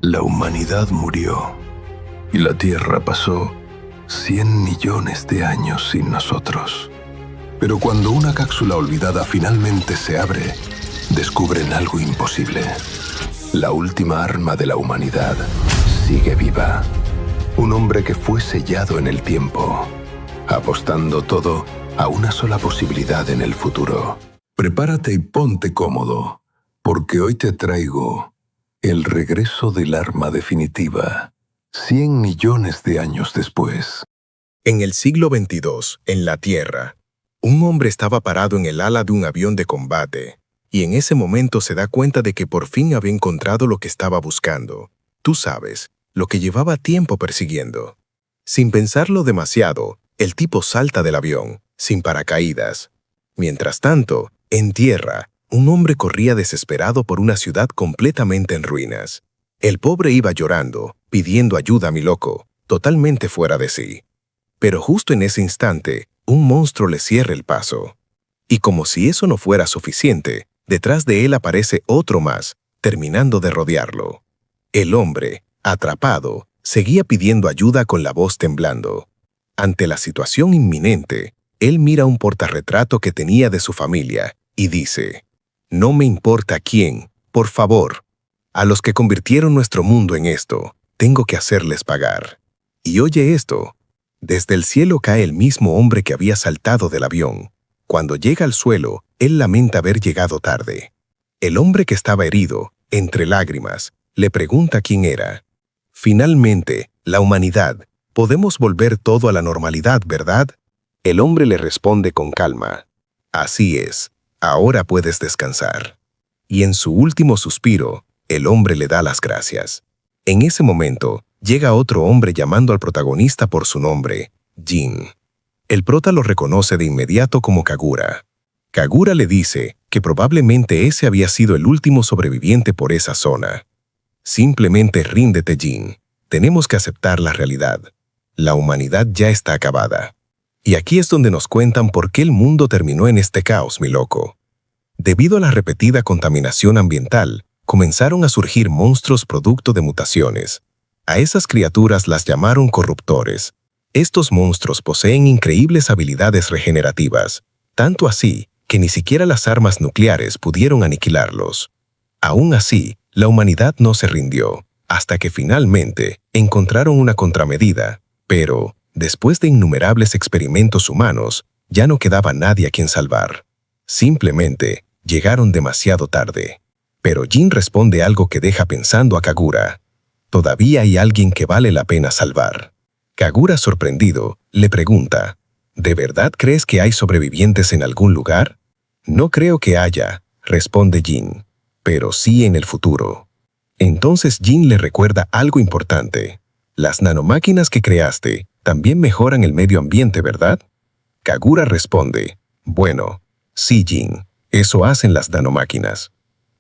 La humanidad murió y la Tierra pasó 100 millones de años sin nosotros. Pero cuando una cápsula olvidada finalmente se abre, descubren algo imposible. La última arma de la humanidad sigue viva. Un hombre que fue sellado en el tiempo, apostando todo a una sola posibilidad en el futuro. Prepárate y ponte cómodo, porque hoy te traigo el regreso del arma definitiva, 100 millones de años después. En el siglo XXII, en la Tierra, un hombre estaba parado en el ala de un avión de combate, y en ese momento se da cuenta de que por fin había encontrado lo que estaba buscando. Tú sabes, lo que llevaba tiempo persiguiendo. Sin pensarlo demasiado, el tipo salta del avión, sin paracaídas. Mientras tanto, en tierra, un hombre corría desesperado por una ciudad completamente en ruinas. El pobre iba llorando, pidiendo ayuda, mi loco, totalmente fuera de sí. Pero justo en ese instante, un monstruo le cierra el paso. Y como si eso no fuera suficiente, detrás de él aparece otro más, terminando de rodearlo. El hombre, atrapado, seguía pidiendo ayuda con la voz temblando. Ante la situación inminente, él mira un portarretrato que tenía de su familia y dice: «No me importa quién, por favor. A los que convirtieron nuestro mundo en esto, tengo que hacerles pagar». Y oye esto. Desde el cielo cae el mismo hombre que había saltado del avión. Cuando llega al suelo, él lamenta haber llegado tarde. El hombre que estaba herido, entre lágrimas, le pregunta quién era. Finalmente, la humanidad, podemos volver todo a la normalidad, ¿verdad? El hombre le responde con calma: «Así es, ahora puedes descansar». Y en su último suspiro, el hombre le da las gracias. En ese momento, llega otro hombre llamando al protagonista por su nombre, Jin. El prota lo reconoce de inmediato como Kagura. Kagura le dice que probablemente ese había sido el último sobreviviente por esa zona. «Simplemente ríndete, Jin. Tenemos que aceptar la realidad. La humanidad ya está acabada». Y aquí es donde nos cuentan por qué el mundo terminó en este caos, mi loco. Debido a la repetida contaminación ambiental, comenzaron a surgir monstruos producto de mutaciones. A esas criaturas las llamaron corruptores. Estos monstruos poseen increíbles habilidades regenerativas, tanto así que ni siquiera las armas nucleares pudieron aniquilarlos. Aún así, la humanidad no se rindió, hasta que finalmente encontraron una contramedida, pero después de innumerables experimentos humanos, ya no quedaba nadie a quien salvar. Simplemente llegaron demasiado tarde. Pero Jin responde algo que deja pensando a Kagura. Todavía hay alguien que vale la pena salvar. Kagura, sorprendido, le pregunta: ¿De verdad crees que hay sobrevivientes en algún lugar? No creo que haya, responde Jin, pero sí en el futuro. Entonces Jin le recuerda algo importante. Las nanomáquinas que creaste también mejoran el medio ambiente, ¿verdad? Kagura responde: bueno, sí, Jin, eso hacen las nanomáquinas.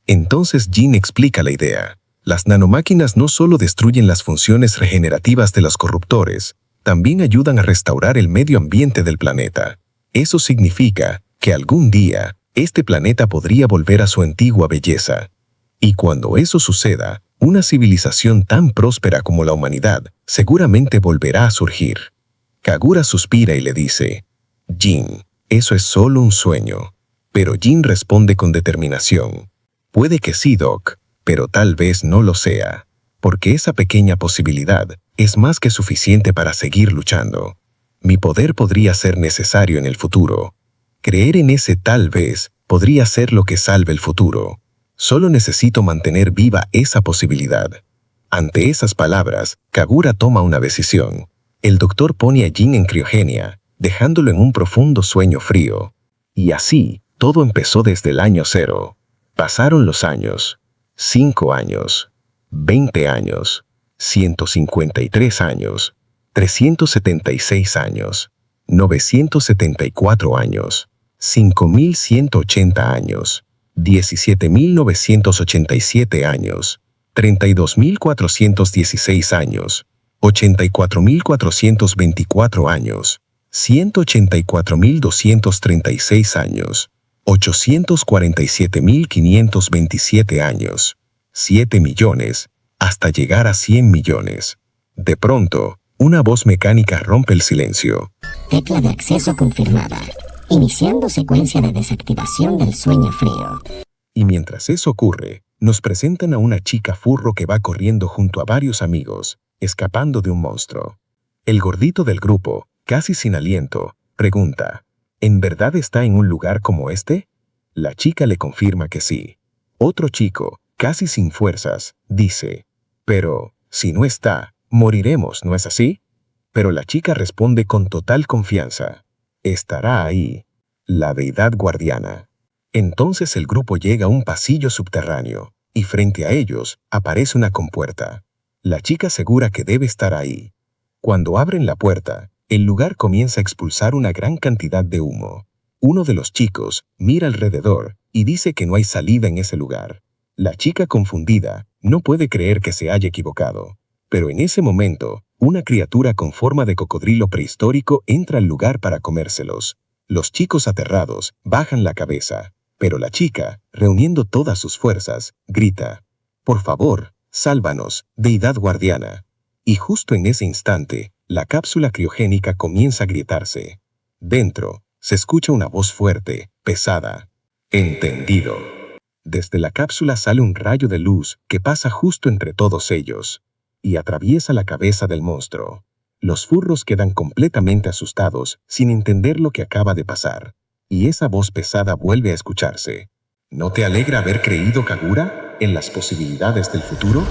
Entonces Jin explica la idea. Las nanomáquinas no solo destruyen las funciones regenerativas de los corruptores, también ayudan a restaurar el medio ambiente del planeta. Eso significa que algún día este planeta podría volver a su antigua belleza. Y cuando eso suceda, una civilización tan próspera como la humanidad seguramente volverá a surgir. Kagura suspira y le dice: Jin, eso es solo un sueño. Pero Jin responde con determinación: puede que sí, Doc, pero tal vez no lo sea, porque esa pequeña posibilidad es más que suficiente para seguir luchando. Mi poder podría ser necesario en el futuro. Creer en ese tal vez podría ser lo que salve el futuro. Solo necesito mantener viva esa posibilidad. Ante esas palabras, Kagura toma una decisión. El doctor pone a Jin en criogenia, dejándolo en un profundo sueño frío. Y así, todo empezó desde el año 0. Pasaron los años. 5 años, 20 años, 153 años, 376 años, 974 años, 5180 años, 17.987 años, 32.416 años, 84.424 años, 184.236 años, 847.527 años, 7.700.000 hasta llegar a 100 millones. De pronto, una voz mecánica rompe el silencio. Tecla de acceso confirmada. Iniciando secuencia de desactivación del sueño frío. Y mientras eso ocurre, nos presentan a una chica furro que va corriendo junto a varios amigos, escapando de un monstruo. El gordito del grupo, casi sin aliento, pregunta, ¿en verdad está en un lugar como este? La chica le confirma que sí. Otro chico, casi sin fuerzas, dice, pero, si no está, moriremos, ¿no es así? Pero la chica responde con total confianza, estará ahí, la deidad guardiana. Entonces el grupo llega a un pasillo subterráneo, y frente a ellos aparece una compuerta. La chica asegura que debe estar ahí. Cuando abren la puerta, el lugar comienza a expulsar una gran cantidad de humo. Uno de los chicos mira alrededor y dice que no hay salida en ese lugar. La chica, confundida, no puede creer que se haya equivocado. Pero en ese momento, una criatura con forma de cocodrilo prehistórico entra al lugar para comérselos. Los chicos aterrados bajan la cabeza, pero la chica, reuniendo todas sus fuerzas, grita, «Por favor, sálvanos, deidad guardiana». Y justo en ese instante, la cápsula criogénica comienza a agrietarse. Dentro, se escucha una voz fuerte, pesada. «Entendido». Desde la cápsula sale un rayo de luz que pasa justo entre todos ellos y atraviesa la cabeza del monstruo. Los furros quedan completamente asustados, sin entender lo que acaba de pasar. Y esa voz pesada vuelve a escucharse. ¿No te alegra haber creído, Kagura, en las posibilidades del futuro?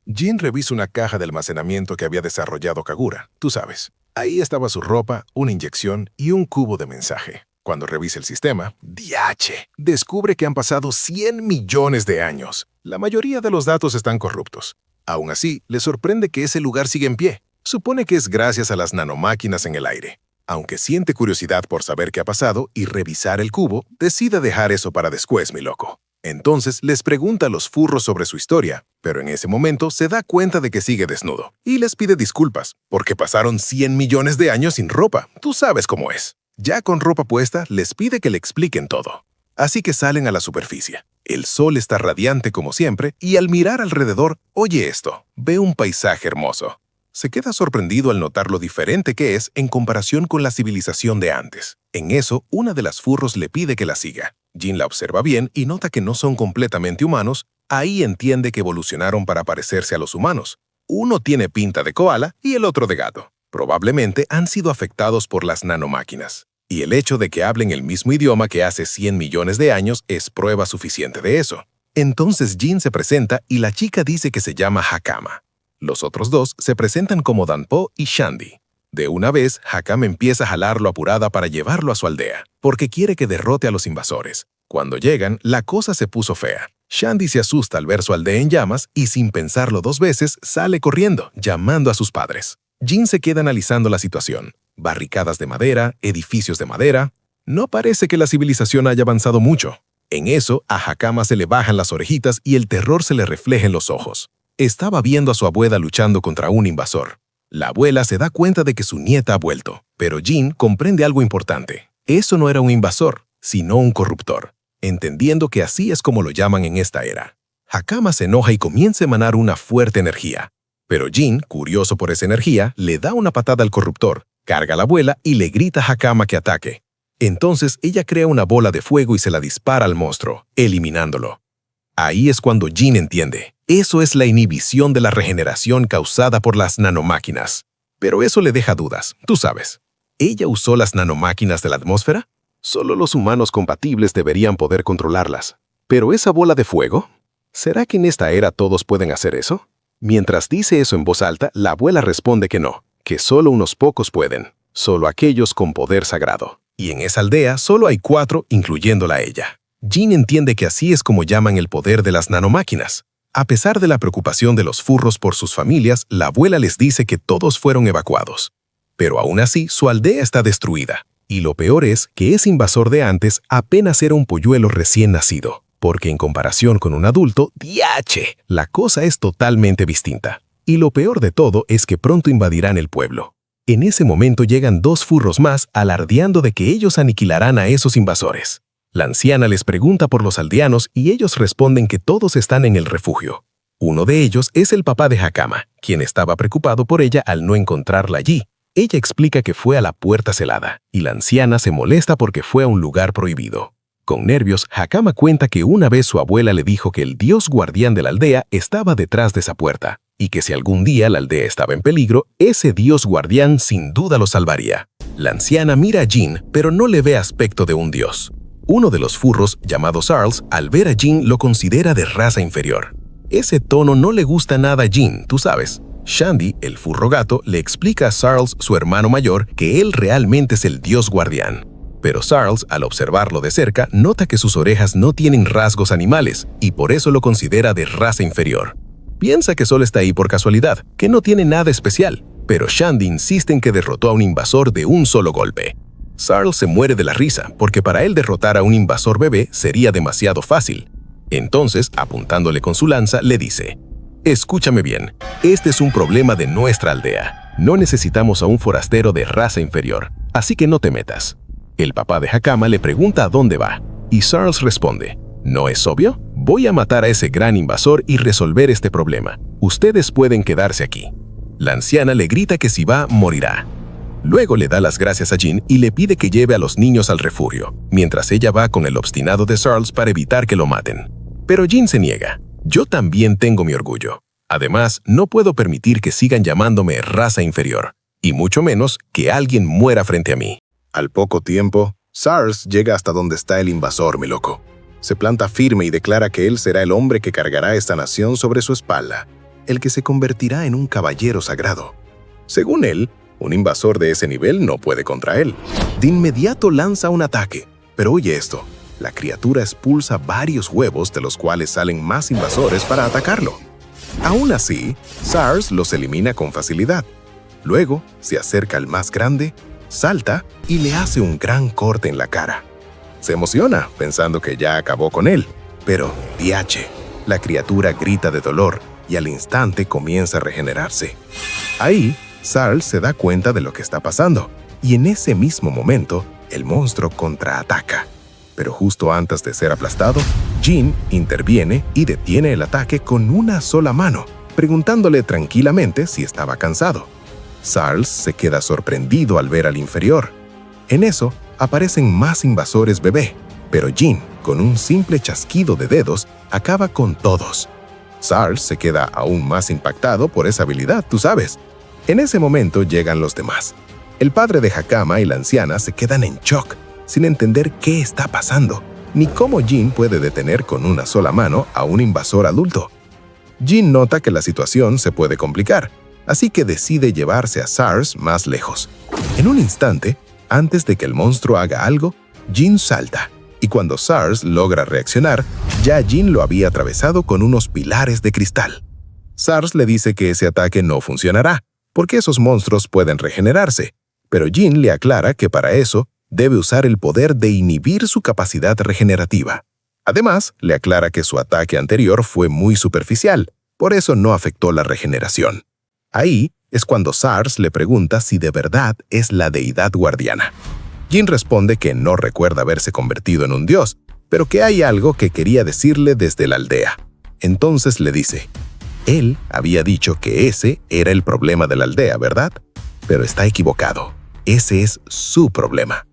Jin revisa una caja de almacenamiento que había desarrollado Kagura, tú sabes. Ahí estaba su ropa, una inyección y un cubo de mensaje. Cuando revisa el sistema, ¡diache!, descubre que han pasado 100 millones de años. La mayoría de los datos están corruptos. Aún así, le sorprende que ese lugar siga en pie. Supone que es gracias a las nanomáquinas en el aire. Aunque siente curiosidad por saber qué ha pasado y revisar el cubo, decide dejar eso para después, mi loco. Entonces les pregunta a los furros sobre su historia, pero en ese momento se da cuenta de que sigue desnudo y les pide disculpas, porque pasaron 100 millones de años sin ropa. Tú sabes cómo es. Ya con ropa puesta, les pide que le expliquen todo. Así que salen a la superficie. El sol está radiante como siempre y al mirar alrededor, oye esto, ve un paisaje hermoso. Se queda sorprendido al notar lo diferente que es en comparación con la civilización de antes. En eso, una de las furros le pide que la siga. Jin la observa bien y nota que no son completamente humanos. Ahí entiende que evolucionaron para parecerse a los humanos. Uno tiene pinta de koala y el otro de gato. Probablemente han sido afectados por las nanomáquinas. Y el hecho de que hablen el mismo idioma que hace 100 millones de años es prueba suficiente de eso. Entonces Jin se presenta y la chica dice que se llama Hakama. Los otros dos se presentan como Danpo y Shandy. De una vez, Hakama empieza a jalarlo apurada para llevarlo a su aldea, porque quiere que derrote a los invasores. Cuando llegan, la cosa se puso fea. Shandy se asusta al ver su aldea en llamas y sin pensarlo 2 veces sale corriendo, llamando a sus padres. Jin se queda analizando la situación. Barricadas de madera, edificios de madera. No parece que la civilización haya avanzado mucho. En eso, a Hakama se le bajan las orejitas y el terror se le refleja en los ojos. Estaba viendo a su abuela luchando contra un invasor. La abuela se da cuenta de que su nieta ha vuelto, pero Jin comprende algo importante. Eso no era un invasor, sino un corruptor, entendiendo que así es como lo llaman en esta era. Hakama se enoja y comienza a emanar una fuerte energía. Pero Jin, curioso por esa energía, le da una patada al corruptor, carga a la abuela y le grita a Hakama que ataque. Entonces ella crea una bola de fuego y se la dispara al monstruo, eliminándolo. Ahí es cuando Jin entiende. Eso es la inhibición de la regeneración causada por las nanomáquinas. Pero eso le deja dudas, tú sabes. ¿Ella usó las nanomáquinas de la atmósfera? Solo los humanos compatibles deberían poder controlarlas. ¿Pero esa bola de fuego? ¿Será que en esta era todos pueden hacer eso? Mientras dice eso en voz alta, la abuela responde que no, que solo unos pocos pueden, solo aquellos con poder sagrado. Y en esa aldea solo hay 4, incluyéndola a ella. Jin entiende que así es como llaman el poder de las nanomáquinas. A pesar de la preocupación de los furros por sus familias, la abuela les dice que todos fueron evacuados. Pero aún así, su aldea está destruida. Y lo peor es que ese invasor de antes apenas era un polluelo recién nacido. Porque en comparación con un adulto, ¡diache!, la cosa es totalmente distinta. Y lo peor de todo es que pronto invadirán el pueblo. En ese momento llegan 2 furros más alardeando de que ellos aniquilarán a esos invasores. La anciana les pregunta por los aldeanos y ellos responden que todos están en el refugio. Uno de ellos es el papá de Hakama, quien estaba preocupado por ella al no encontrarla allí. Ella explica que fue a la puerta celada, y la anciana se molesta porque fue a un lugar prohibido. Con nervios, Hakama cuenta que una vez su abuela le dijo que el dios guardián de la aldea estaba detrás de esa puerta, y que si algún día la aldea estaba en peligro, ese dios guardián sin duda lo salvaría. La anciana mira a Jin, pero no le ve aspecto de un dios. Uno de los furros, llamado Sarles, al ver a Jin lo considera de raza inferior. Ese tono no le gusta nada a Jin, tú sabes. Shandy, el furro gato, le explica a Sarles, su hermano mayor, que él realmente es el dios guardián. Pero Sarles, al observarlo de cerca, nota que sus orejas no tienen rasgos animales y por eso lo considera de raza inferior. Piensa que solo está ahí por casualidad, que no tiene nada especial, pero Shandy insiste en que derrotó a un invasor de un solo golpe. Sarles se muere de la risa, porque para él derrotar a un invasor bebé sería demasiado fácil. Entonces, apuntándole con su lanza, le dice: «Escúchame bien, este es un problema de nuestra aldea. No necesitamos a un forastero de raza inferior, así que no te metas». El papá de Hakama le pregunta a dónde va, y Sarles responde: «¿No es obvio? Voy a matar a ese gran invasor y resolver este problema. Ustedes pueden quedarse aquí». La anciana le grita que si va, morirá. Luego le da las gracias a Jin y le pide que lleve a los niños al refugio, mientras ella va con el obstinado de Sarles para evitar que lo maten. Pero Jin se niega. «Yo también tengo mi orgullo. Además, no puedo permitir que sigan llamándome raza inferior, y mucho menos que alguien muera frente a mí». Al poco tiempo, Sarles llega hasta donde está el invasor, mi loco. Se planta firme y declara que él será el hombre que cargará esta nación sobre su espalda, el que se convertirá en un caballero sagrado. Según él, un invasor de ese nivel no puede contra él. De inmediato lanza un ataque, pero oye esto, la criatura expulsa varios huevos de los cuales salen más invasores para atacarlo. Aún así, Sarles los elimina con facilidad. Luego, se acerca al más grande, salta y le hace un gran corte en la cara. Se emociona pensando que ya acabó con él, pero diache, la criatura grita de dolor y al instante comienza a regenerarse. Ahí, Sarles se da cuenta de lo que está pasando y en ese mismo momento, el monstruo contraataca. Pero justo antes de ser aplastado, Jin interviene y detiene el ataque con una sola mano, preguntándole tranquilamente si estaba cansado. Sarles se queda sorprendido al ver al inferior. En eso, aparecen más invasores bebé, pero Jin, con un simple chasquido de dedos, acaba con todos. Sarles se queda aún más impactado por esa habilidad, tú sabes. En ese momento llegan los demás. El padre de Hakama y la anciana se quedan en shock, sin entender qué está pasando, ni cómo Jin puede detener con una sola mano a un invasor adulto. Jin nota que la situación se puede complicar, así que decide llevarse a Sarles más lejos. En un instante, antes de que el monstruo haga algo, Jin salta, y cuando Sarles logra reaccionar, ya Jin lo había atravesado con unos pilares de cristal. Sarles le dice que ese ataque no funcionará, porque esos monstruos pueden regenerarse, pero Jin le aclara que para eso debe usar el poder de inhibir su capacidad regenerativa. Además, le aclara que su ataque anterior fue muy superficial, por eso no afectó la regeneración. Ahí es cuando Sarles le pregunta si de verdad es la deidad guardiana. Jin responde que no recuerda haberse convertido en un dios, pero que hay algo que quería decirle desde la aldea. Entonces le dice: él había dicho que ese era el problema de la aldea, ¿verdad? Pero está equivocado. Ese es su problema.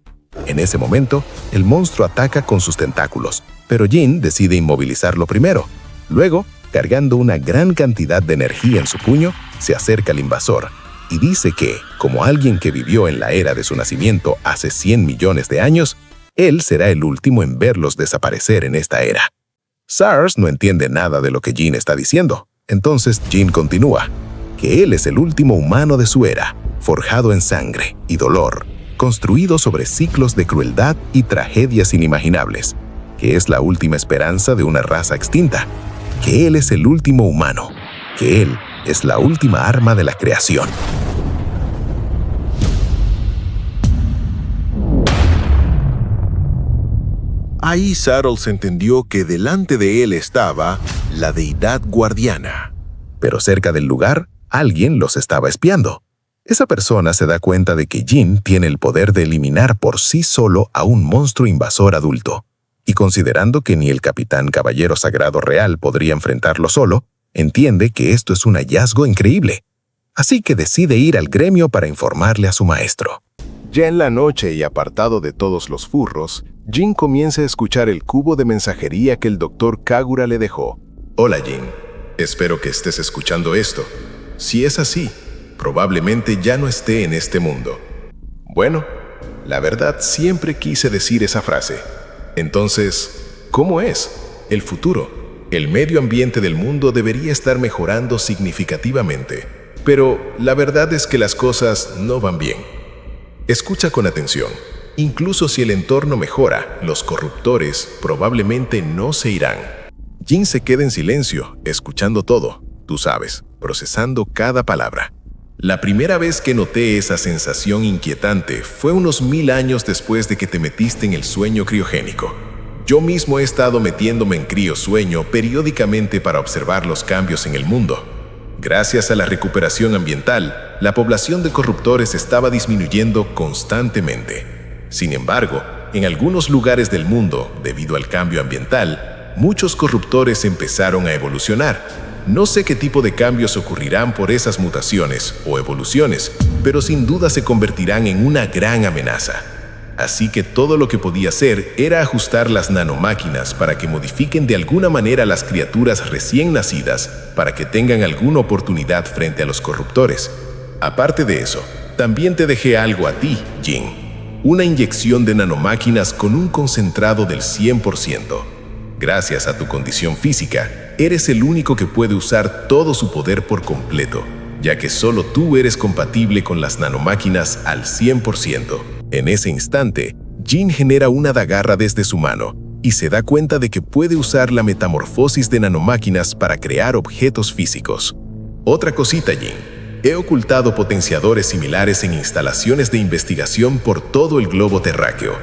En ese momento, el monstruo ataca con sus tentáculos, pero Jin decide inmovilizarlo primero. Luego, cargando una gran cantidad de energía en su puño, se acerca al invasor y dice que, como alguien que vivió en la era de su nacimiento hace 100 millones de años, él será el último en verlos desaparecer en esta era. Sarles no entiende nada de lo que Jin está diciendo. Entonces Jin continúa, que él es el último humano de su era, forjado en sangre y dolor, construido sobre ciclos de crueldad y tragedias inimaginables, que es la última esperanza de una raza extinta, que él es el último humano, que él es la última arma de la creación. Ahí Sarles entendió que delante de él estaba la deidad guardiana. Pero cerca del lugar, alguien los estaba espiando. Esa persona se da cuenta de que Jin tiene el poder de eliminar por sí solo a un monstruo invasor adulto. y considerando que ni el capitán Caballero Sagrado Real podría enfrentarlo solo, entiende que esto es un hallazgo increíble. Así que decide ir al gremio para informarle a su maestro. Ya en la noche y apartado de todos los furros, Jin comienza a escuchar el cubo de mensajería que el Dr. Kagura le dejó. Hola, Jin. Espero que estés escuchando esto. Si es así, probablemente ya no esté en este mundo. Bueno, la verdad siempre quise decir esa frase. Entonces, ¿cómo es el futuro? El medio ambiente del mundo debería estar mejorando significativamente, pero la verdad es que las cosas no van bien. Escucha con atención. Incluso si el entorno mejora, los corruptores probablemente no se irán. Jin se queda en silencio, escuchando todo, tú sabes, procesando cada palabra. La primera vez que noté esa sensación inquietante fue unos 1000 años después de que te metiste en el sueño criogénico. Yo mismo he estado metiéndome en criosueño periódicamente para observar los cambios en el mundo. Gracias a la recuperación ambiental, la población de corruptores estaba disminuyendo constantemente. Sin embargo, en algunos lugares del mundo, debido al cambio ambiental, muchos corruptores empezaron a evolucionar. No sé qué tipo de cambios ocurrirán por esas mutaciones o evoluciones, pero sin duda se convertirán en una gran amenaza. Así que todo lo que podía hacer era ajustar las nanomáquinas para que modifiquen de alguna manera las criaturas recién nacidas para que tengan alguna oportunidad frente a los corruptores. Aparte de eso, también te dejé algo a ti, Jin. Una inyección de nanomáquinas con un concentrado del 100%. Gracias a tu condición física, eres el único que puede usar todo su poder por completo, ya que solo tú eres compatible con las nanomáquinas al 100%. En ese instante, Jin genera una dagarra desde su mano y se da cuenta de que puede usar la metamorfosis de nanomáquinas para crear objetos físicos. Otra cosita, Jin. He ocultado potenciadores similares en instalaciones de investigación por todo el globo terráqueo.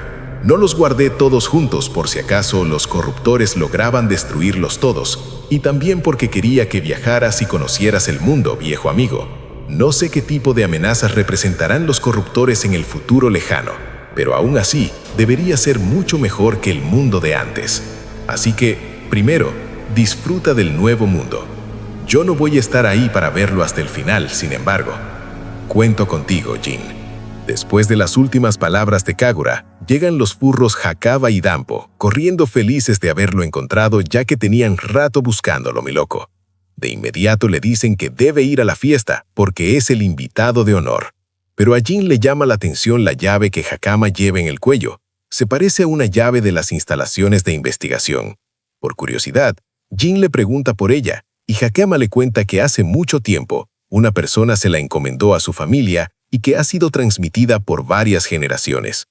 No los guardé todos juntos por si acaso los corruptores lograban destruirlos todos, y también porque quería que viajaras y conocieras el mundo, viejo amigo. No sé qué tipo de amenazas representarán los corruptores en el futuro lejano, pero aún así debería ser mucho mejor que el mundo de antes. Así que, primero, disfruta del nuevo mundo. Yo no voy a estar ahí para verlo hasta el final, sin embargo. Cuento contigo, Jin. Después de las últimas palabras de Kagura, llegan los furros Hakama y Danpo, corriendo felices de haberlo encontrado ya que tenían rato buscándolo, mi loco. De inmediato le dicen que debe ir a la fiesta porque es el invitado de honor. Pero a Jin le llama la atención la llave que Hakama lleva en el cuello. Se parece a una llave de las instalaciones de investigación. Por curiosidad, Jin le pregunta por ella y Hakama le cuenta que hace mucho tiempo una persona se la encomendó a su familia y que ha sido transmitida por varias generaciones.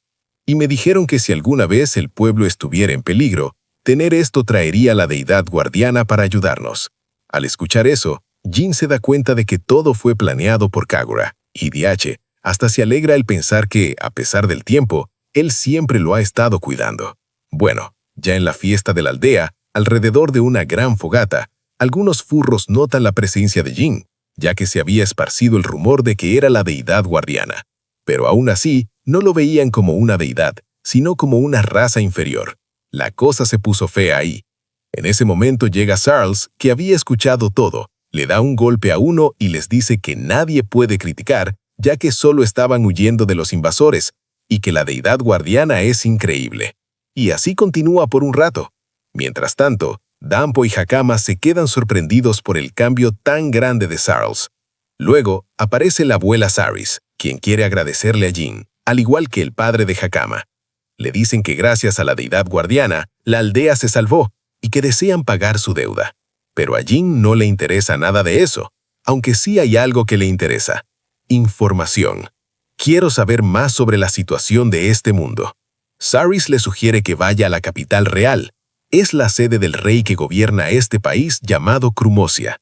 Y me dijeron que si alguna vez el pueblo estuviera en peligro, tener esto traería a la deidad guardiana para ayudarnos. Al escuchar eso, Jin se da cuenta de que todo fue planeado por Kagura, y DH hasta se alegra al pensar que, a pesar del tiempo, él siempre lo ha estado cuidando. Bueno, ya en la fiesta de la aldea, alrededor de una gran fogata, algunos furros notan la presencia de Jin, ya que se había esparcido el rumor de que era la deidad guardiana. Pero aún así, no lo veían como una deidad, sino como una raza inferior. La cosa se puso fea ahí. En ese momento llega Sarles, que había escuchado todo, le da un golpe a uno y les dice que nadie puede criticar, ya que solo estaban huyendo de los invasores, y que la deidad guardiana es increíble. Y así continúa por un rato. Mientras tanto, Danpo y Hakama se quedan sorprendidos por el cambio tan grande de Sarles. Luego, aparece la abuela Saris, quien quiere agradecerle a Jin, al igual que el padre de Hakama. Le dicen que gracias a la deidad guardiana, la aldea se salvó, y que desean pagar su deuda. Pero a Jin no le interesa nada de eso, aunque sí hay algo que le interesa. Información. Quiero saber más sobre la situación de este mundo. Saris le sugiere que vaya a la capital real. Es la sede del rey que gobierna este país llamado Crumosia.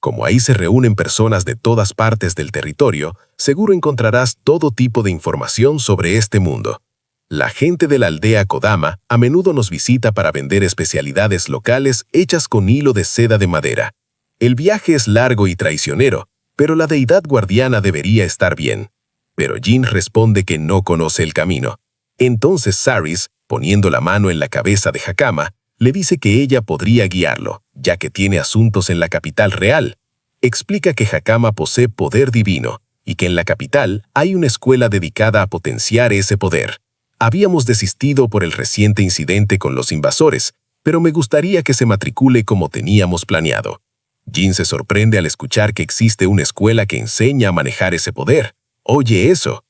Como ahí se reúnen personas de todas partes del territorio, seguro encontrarás todo tipo de información sobre este mundo. La gente de la aldea Kodama a menudo nos visita para vender especialidades locales hechas con hilo de seda de madera. El viaje es largo y traicionero, pero la deidad guardiana debería estar bien. Pero Jin responde que no conoce el camino. Entonces Saris Poniendo la mano en la cabeza de Hakama, le dice que ella podría guiarlo, ya que tiene asuntos en la capital real. Explica que Hakama posee poder divino y que en la capital hay una escuela dedicada a potenciar ese poder. Habíamos desistido por el reciente incidente con los invasores, pero me gustaría que se matricule como teníamos planeado. Jin se sorprende al escuchar que existe una escuela que enseña a manejar ese poder. Oye eso.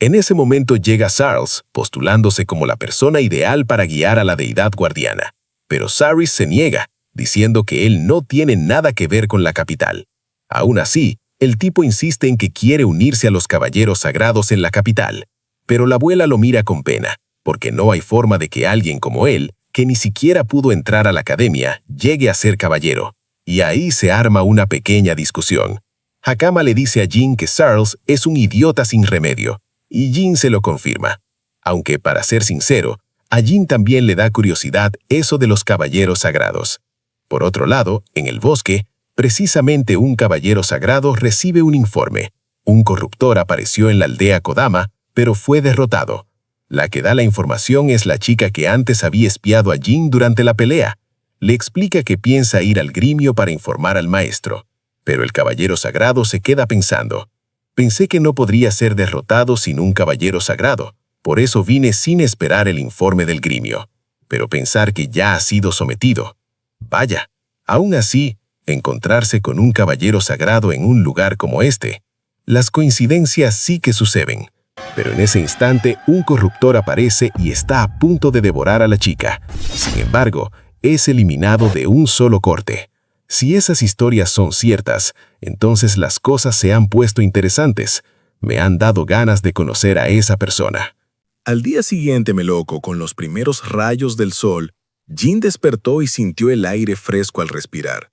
En ese momento llega Sarles, postulándose como la persona ideal para guiar a la deidad guardiana. Pero Saris se niega, diciendo que él no tiene nada que ver con la capital. Aún así, el tipo insiste en que quiere unirse a los caballeros sagrados en la capital. Pero la abuela lo mira con pena, porque no hay forma de que alguien como él, que ni siquiera pudo entrar a la academia, llegue a ser caballero. Y ahí se arma una pequeña discusión. Hakama le dice a Jin que Sarles es un idiota sin remedio, y Jin se lo confirma. Aunque, para ser sincero, a Jin también le da curiosidad eso de los caballeros sagrados. Por otro lado, en el bosque, precisamente un caballero sagrado recibe un informe. Un corruptor apareció en la aldea Kodama, pero fue derrotado. La que da la información es la chica que antes había espiado a Jin durante la pelea. Le explica que piensa ir al gremio para informar al maestro. Pero el caballero sagrado se queda pensando. Pensé que no podría ser derrotado sin un caballero sagrado. Por eso vine sin esperar el informe del gremio. Pero pensar que ya ha sido sometido. Vaya, aún así, encontrarse con un caballero sagrado en un lugar como este. Las coincidencias sí que suceden. Pero en ese instante, un corruptor aparece y está a punto de devorar a la chica. Sin embargo, es eliminado de un solo corte. Si esas historias son ciertas, entonces las cosas se han puesto interesantes. Me han dado ganas de conocer a esa persona. Al día siguiente, Meloco, con los primeros rayos del sol, Jin despertó y sintió el aire fresco al respirar.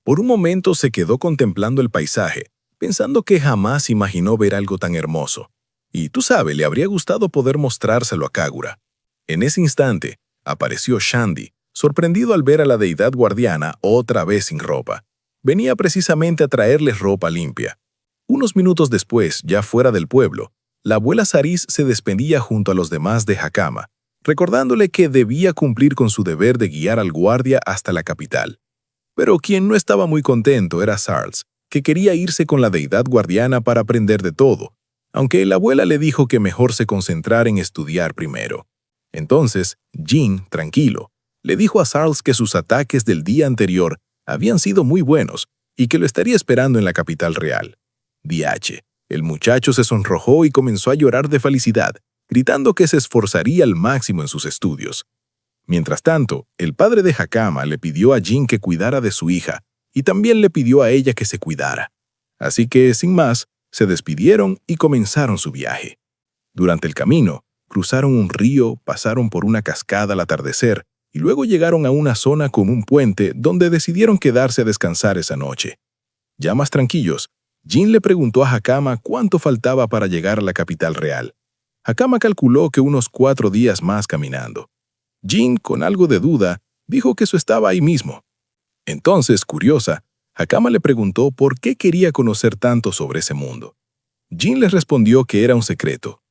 Por un momento se quedó contemplando el paisaje, pensando que jamás imaginó ver algo tan hermoso. Y tú sabes, le habría gustado poder mostrárselo a Kagura. En ese instante, apareció Shandy, sorprendido al ver a la deidad guardiana otra vez sin ropa. Venía precisamente a traerles ropa limpia. Unos minutos después, ya fuera del pueblo, la abuela Saris se despedía junto a los demás de Hakama, recordándole que debía cumplir con su deber de guiar al guardia hasta la capital. Pero quien no estaba muy contento era Sarles, que quería irse con la deidad guardiana para aprender de todo, aunque la abuela le dijo que mejor se concentrara en estudiar primero. Entonces, Jin, tranquilo, le dijo a Sarles que sus ataques del día anterior habían sido muy buenos y que lo estaría esperando en la capital real. DH, el muchacho se sonrojó y comenzó a llorar de felicidad, gritando que se esforzaría al máximo en sus estudios. Mientras tanto, el padre de Hakama le pidió a Jin que cuidara de su hija y también le pidió a ella que se cuidara. Así que, sin más, se despidieron y comenzaron su viaje. Durante el camino, cruzaron un río, pasaron por una cascada al atardecer y luego llegaron a una zona con un puente donde decidieron quedarse a descansar esa noche. Ya más tranquilos, Jin le preguntó a Hakama cuánto faltaba para llegar a la capital real. Hakama calculó que unos 4 días más caminando. Jin, con algo de duda, dijo que eso estaba ahí mismo. Entonces, curiosa, Hakama le preguntó por qué quería conocer tanto sobre ese mundo. Jin le respondió que era un secreto.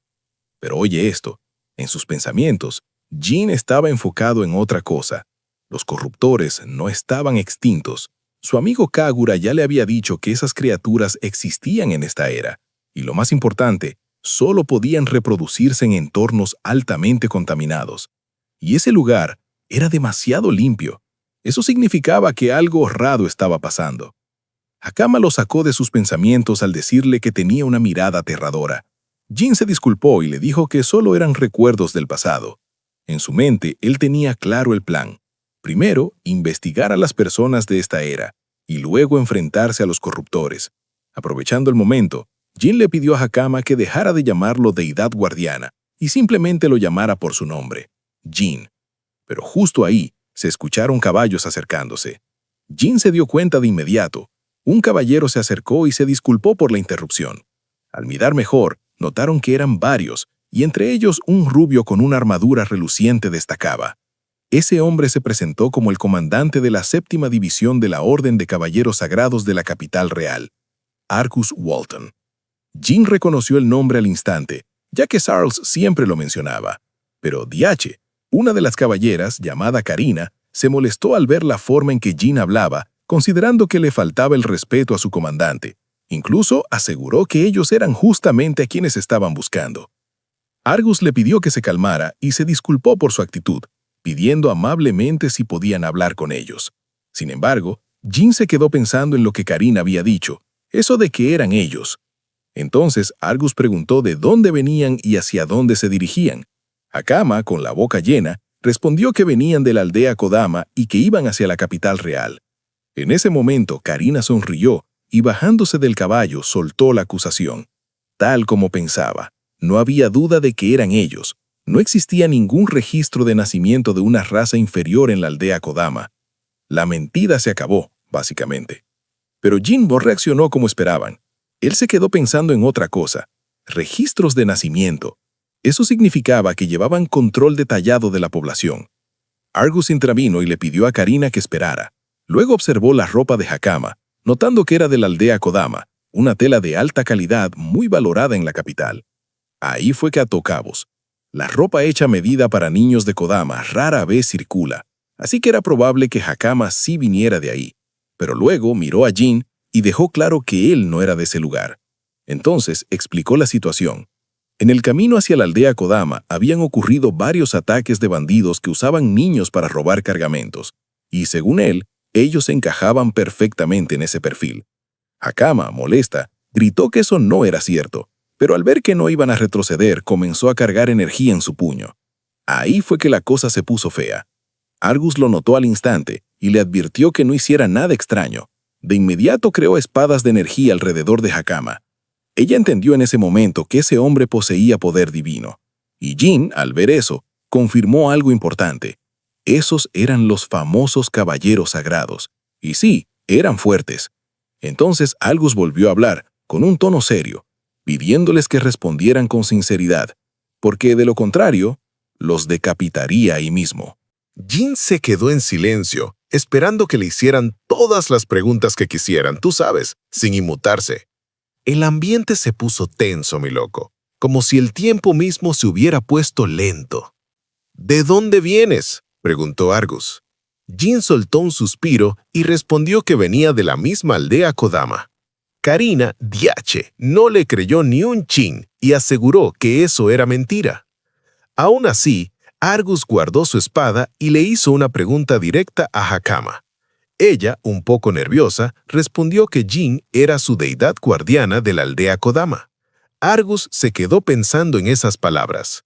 Pero oye esto, en sus pensamientos, Jin estaba enfocado en otra cosa. Los corruptores no estaban extintos. Su amigo Kagura ya le había dicho que esas criaturas existían en esta era, y lo más importante, solo podían reproducirse en entornos altamente contaminados. Y ese lugar era demasiado limpio. Eso significaba que algo raro estaba pasando. Hakama lo sacó de sus pensamientos al decirle que tenía una mirada aterradora. Jin se disculpó y le dijo que solo eran recuerdos del pasado. En su mente, él tenía claro el plan. Primero, investigar a las personas de esta era, y luego enfrentarse a los corruptores. Aprovechando el momento, Jin le pidió a Hakama que dejara de llamarlo deidad guardiana y simplemente lo llamara por su nombre, Jin. Pero justo ahí, se escucharon caballos acercándose. Jin se dio cuenta de inmediato. Un caballero se acercó y se disculpó por la interrupción. Al mirar mejor, notaron que eran varios, y entre ellos un rubio con una armadura reluciente destacaba. Ese hombre se presentó como el comandante de la 7ª División de la Orden de Caballeros Sagrados de la capital real, Arcus Walton. Jin reconoció el nombre al instante, ya que Sarles siempre lo mencionaba. Pero DH, Una de las caballeras, llamada Karina, se molestó al ver la forma en que Jin hablaba, considerando que le faltaba el respeto a su comandante. Incluso aseguró que ellos eran justamente a quienes estaban buscando. Argus le pidió que se calmara y se disculpó por su actitud, pidiendo amablemente si podían hablar con ellos. Sin embargo, Jin se quedó pensando en lo que Karina había dicho, eso de que eran ellos. Entonces Argus preguntó de dónde venían y hacia dónde se dirigían. Hakama, con la boca llena, respondió que venían de la aldea Kodama y que iban hacia la capital real. En ese momento, Karina sonrió y bajándose del caballo soltó la acusación. Tal como pensaba, no había duda de que eran ellos. No existía ningún registro de nacimiento de una raza inferior en la aldea Kodama. La mentira se acabó, básicamente. Pero Jinbo reaccionó como esperaban. Él se quedó pensando en otra cosa. Registros de nacimiento. Eso significaba que llevaban control detallado de la población. Argus intervino y le pidió a Karina que esperara. Luego observó la ropa de Hakama, notando que era de la aldea Kodama, una tela de alta calidad muy valorada en la capital. Ahí fue que ató cabos. La ropa hecha a medida para niños de Kodama rara vez circula, así que era probable que Hakama sí viniera de ahí. Pero luego miró a Jin y dejó claro que él no era de ese lugar. Entonces explicó la situación. En el camino hacia la aldea Kodama habían ocurrido varios ataques de bandidos que usaban niños para robar cargamentos, y según él, ellos encajaban perfectamente en ese perfil. Hakama, molesta, gritó que eso no era cierto, pero al ver que no iban a retroceder, comenzó a cargar energía en su puño. Ahí fue que la cosa se puso fea. Argus lo notó al instante y le advirtió que no hiciera nada extraño. De inmediato creó espadas de energía alrededor de Hakama. Ella entendió en ese momento que ese hombre poseía poder divino. Y Jin, al ver eso, confirmó algo importante. Esos eran los famosos caballeros sagrados. Y sí, eran fuertes. Entonces Argus volvió a hablar, con un tono serio, pidiéndoles que respondieran con sinceridad, porque de lo contrario, los decapitaría ahí mismo. Jin se quedó en silencio, esperando que le hicieran todas las preguntas que quisieran, tú sabes, sin inmutarse. El ambiente se puso tenso, mi loco, como si el tiempo mismo se hubiera puesto lento. ¿De dónde vienes?, preguntó Argus. Jin soltó un suspiro y respondió que venía de la misma aldea Kodama. Karina, diache, no le creyó ni un chin y aseguró que eso era mentira. Aún así, Argus guardó su espada y le hizo una pregunta directa a Hakama. Ella, un poco nerviosa, respondió que Jin era su deidad guardiana de la aldea Kodama. Argus se quedó pensando en esas palabras.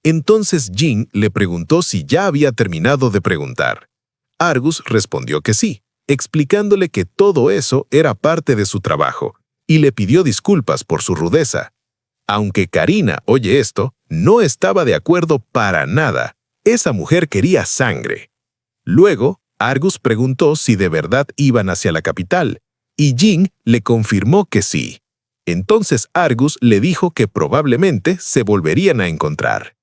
Entonces Jin le preguntó si ya había terminado de preguntar. Argus respondió que sí, explicándole que todo eso era parte de su trabajo, y le pidió disculpas por su rudeza. Aunque Karina oye esto, no estaba de acuerdo para nada. Esa mujer quería sangre. Luego, Argus preguntó si de verdad iban hacia la capital, y Jin le confirmó que sí. Entonces Argus le dijo que probablemente se volverían a encontrar.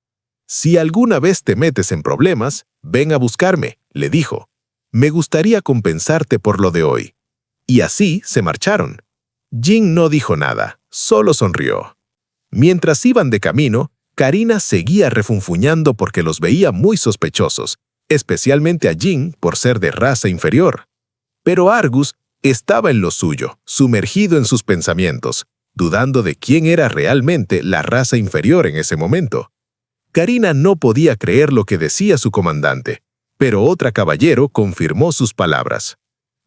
Si alguna vez te metes en problemas, ven a buscarme, le dijo. Me gustaría compensarte por lo de hoy. Y así se marcharon. Jin no dijo nada, solo sonrió. Mientras iban de camino, Karina seguía refunfuñando porque los veía muy sospechosos, especialmente a Jin por ser de raza inferior. Pero Argus estaba en lo suyo, sumergido en sus pensamientos, dudando de quién era realmente la raza inferior en ese momento. Karina no podía creer lo que decía su comandante, pero otra caballero confirmó sus palabras.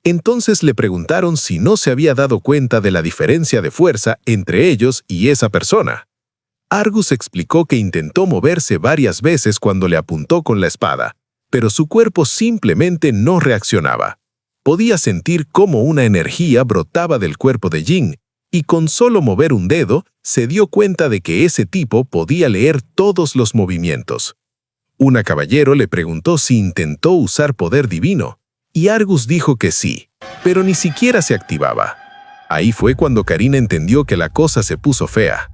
Entonces le preguntaron si no se había dado cuenta de la diferencia de fuerza entre ellos y esa persona. Argus explicó que intentó moverse varias veces cuando le apuntó con la espada, pero su cuerpo simplemente no reaccionaba. Podía sentir cómo una energía brotaba del cuerpo de Jin, y con solo mover un dedo, se dio cuenta de que ese tipo podía leer todos los movimientos. Una caballero le preguntó si intentó usar poder divino, y Argus dijo que sí, pero ni siquiera se activaba. Ahí fue cuando Karina entendió que la cosa se puso fea.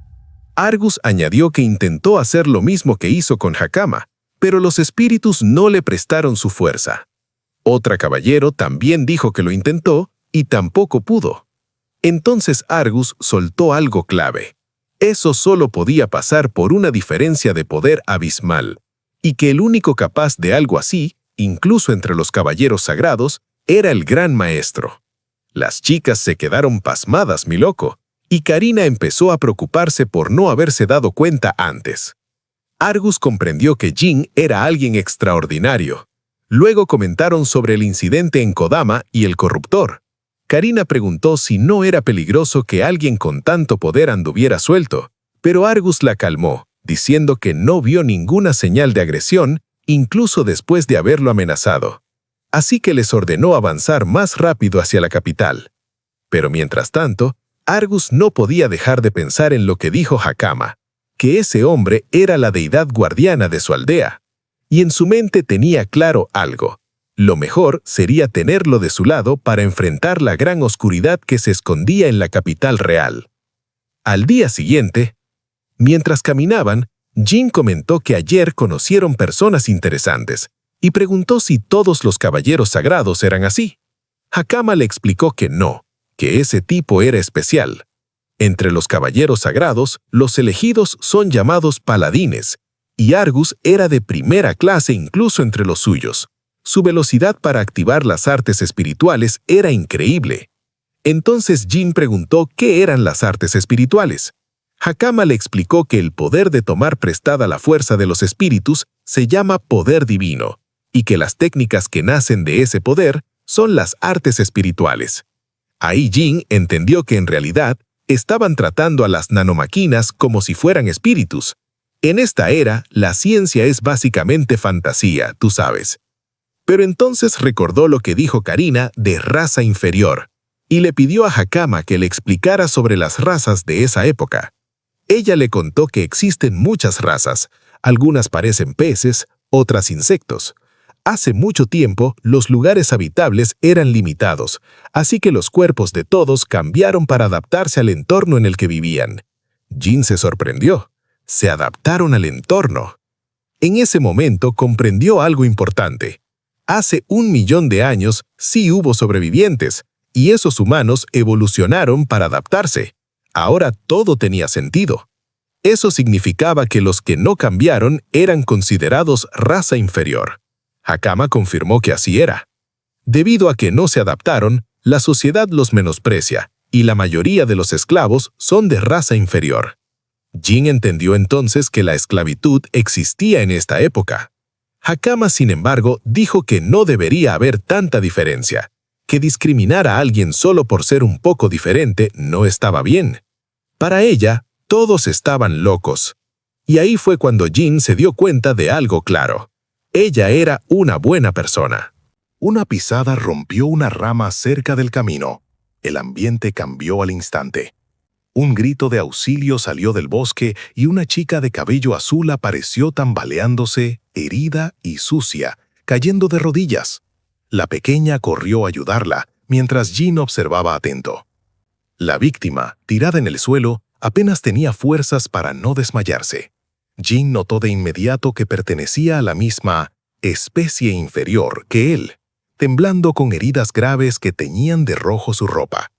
Argus añadió que intentó hacer lo mismo que hizo con Hakama, pero los espíritus no le prestaron su fuerza. Otra caballero también dijo que lo intentó y tampoco pudo. Entonces Argus soltó algo clave. Eso solo podía pasar por una diferencia de poder abismal. y que el único capaz de algo así, incluso entre los caballeros sagrados, era el gran maestro. Las chicas se quedaron pasmadas, mi loco, y Karina empezó a preocuparse por no haberse dado cuenta antes. Argus comprendió que Jin era alguien extraordinario. Luego comentaron sobre el incidente en Kodama y el corruptor. Karina preguntó si no era peligroso que alguien con tanto poder anduviera suelto, pero Argus la calmó, diciendo que no vio ninguna señal de agresión, incluso después de haberlo amenazado. Así que les ordenó avanzar más rápido hacia la capital. Pero mientras tanto, Argus no podía dejar de pensar en lo que dijo Hakama, que ese hombre era la deidad guardiana de su aldea. Y en su mente tenía claro algo. Lo mejor sería tenerlo de su lado para enfrentar la gran oscuridad que se escondía en la capital real. Al día siguiente, mientras caminaban, Jin comentó que ayer conocieron personas interesantes y preguntó si todos los caballeros sagrados eran así. Hakama le explicó que no, que ese tipo era especial. Entre los caballeros sagrados, los elegidos son llamados paladines, y Argus era de primera clase incluso entre los suyos. Su velocidad para activar las artes espirituales era increíble. Entonces Jin preguntó qué eran las artes espirituales. Hakama le explicó que el poder de tomar prestada la fuerza de los espíritus se llama poder divino, y que las técnicas que nacen de ese poder son las artes espirituales. Ahí Jin entendió que en realidad estaban tratando a las nanomáquinas como si fueran espíritus. En esta era, la ciencia es básicamente fantasía, tú sabes. Pero entonces recordó lo que dijo Karina de raza inferior, y le pidió a Hakama que le explicara sobre las razas de esa época. Ella le contó que existen muchas razas, algunas parecen peces, otras insectos. Hace mucho tiempo, los lugares habitables eran limitados, así que los cuerpos de todos cambiaron para adaptarse al entorno en el que vivían. Jin se sorprendió. Se adaptaron al entorno. En ese momento comprendió algo importante. Hace 1 millón de años sí hubo sobrevivientes, y esos humanos evolucionaron para adaptarse. Ahora todo tenía sentido. Eso significaba que los que no cambiaron eran considerados raza inferior. Hakama confirmó que así era. Debido a que no se adaptaron, la sociedad los menosprecia, y la mayoría de los esclavos son de raza inferior. Jin entendió entonces que la esclavitud existía en esta época. Hakama, sin embargo, dijo que no debería haber tanta diferencia, que discriminar a alguien solo por ser un poco diferente no estaba bien. Para ella, todos estaban locos. Y ahí fue cuando Jin se dio cuenta de algo claro. Ella era una buena persona. Una pisada rompió una rama cerca del camino. El ambiente cambió al instante. Un grito de auxilio salió del bosque y una chica de cabello azul apareció tambaleándose, herida y sucia, cayendo de rodillas. La pequeña corrió a ayudarla, mientras Jin observaba atento. La víctima, tirada en el suelo, apenas tenía fuerzas para no desmayarse. Jin notó de inmediato que pertenecía a la misma especie inferior que él, temblando con heridas graves que teñían de rojo su ropa.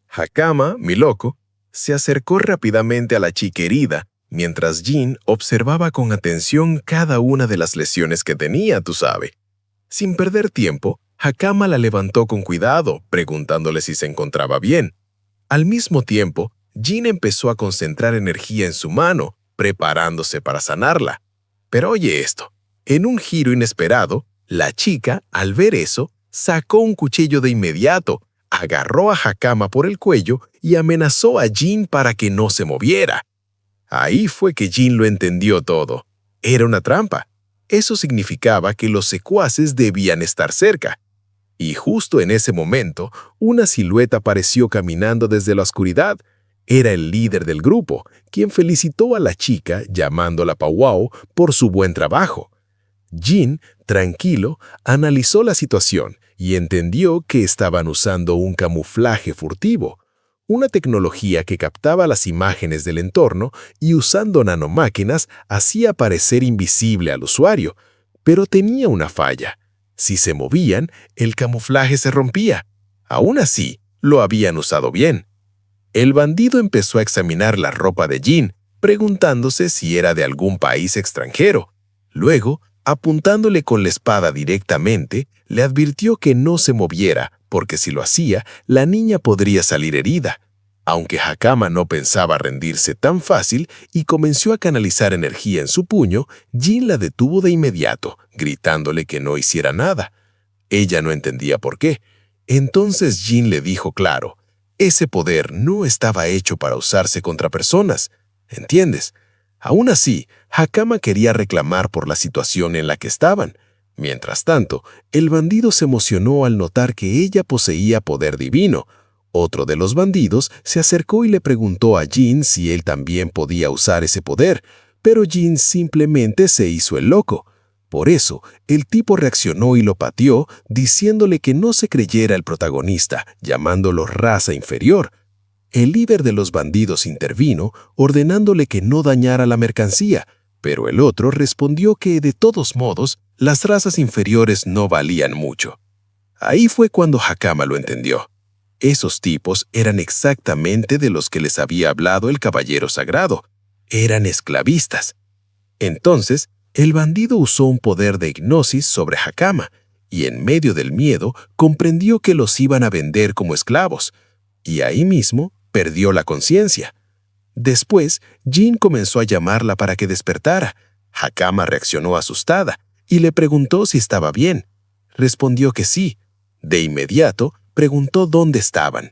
Hakama, mi loco, se acercó rápidamente a la chica herida, mientras Jin observaba con atención cada una de las lesiones que tenía, tú sabes. Sin perder tiempo, Hakama la levantó con cuidado, preguntándole si se encontraba bien. Al mismo tiempo, Jin empezó a concentrar energía en su mano, preparándose para sanarla. Pero oye esto, en un giro inesperado, la chica, al ver eso, sacó un cuchillo de inmediato, agarró a Hakama por el cuello y amenazó a Jin para que no se moviera. Ahí fue que Jin lo entendió todo. Era una trampa. Eso significaba que los secuaces debían estar cerca. Y justo en ese momento, una silueta apareció caminando desde la oscuridad. Era el líder del grupo, quien felicitó a la chica, llamándola Powwow, por su buen trabajo. Jin, tranquilo, analizó la situación y entendió que estaban usando un camuflaje furtivo, una tecnología que captaba las imágenes del entorno y usando nanomáquinas hacía parecer invisible al usuario, pero tenía una falla. Si se movían, el camuflaje se rompía. Aún así, lo habían usado bien. El bandido empezó a examinar la ropa de Jin, preguntándose si era de algún país extranjero. Luego, apuntándole con la espada directamente, le advirtió que no se moviera, porque si lo hacía, la niña podría salir herida. Aunque Hakama no pensaba rendirse tan fácil y comenzó a canalizar energía en su puño, Jin la detuvo de inmediato, gritándole que no hiciera nada. Ella no entendía por qué. Entonces Jin le dijo claro, ese poder no estaba hecho para usarse contra personas, ¿entiendes? Aún así, Hakama quería reclamar por la situación en la que estaban. Mientras tanto, el bandido se emocionó al notar que ella poseía poder divino. Otro de los bandidos se acercó y le preguntó a Jin si él también podía usar ese poder, pero Jin simplemente se hizo el loco. Por eso, el tipo reaccionó y lo pateó, diciéndole que no se creyera el protagonista, llamándolo raza inferior. El líder de los bandidos intervino, ordenándole que no dañara la mercancía, pero el otro respondió que, de todos modos, las razas inferiores no valían mucho. Ahí fue cuando Hakama lo entendió. Esos tipos eran exactamente de los que les había hablado el caballero sagrado. Eran esclavistas. Entonces, el bandido usó un poder de hipnosis sobre Hakama, y en medio del miedo comprendió que los iban a vender como esclavos, y ahí mismo perdió la conciencia. Después, Jin comenzó a llamarla para que despertara. Hakama reaccionó asustada y le preguntó si estaba bien. Respondió que sí. De inmediato, preguntó dónde estaban.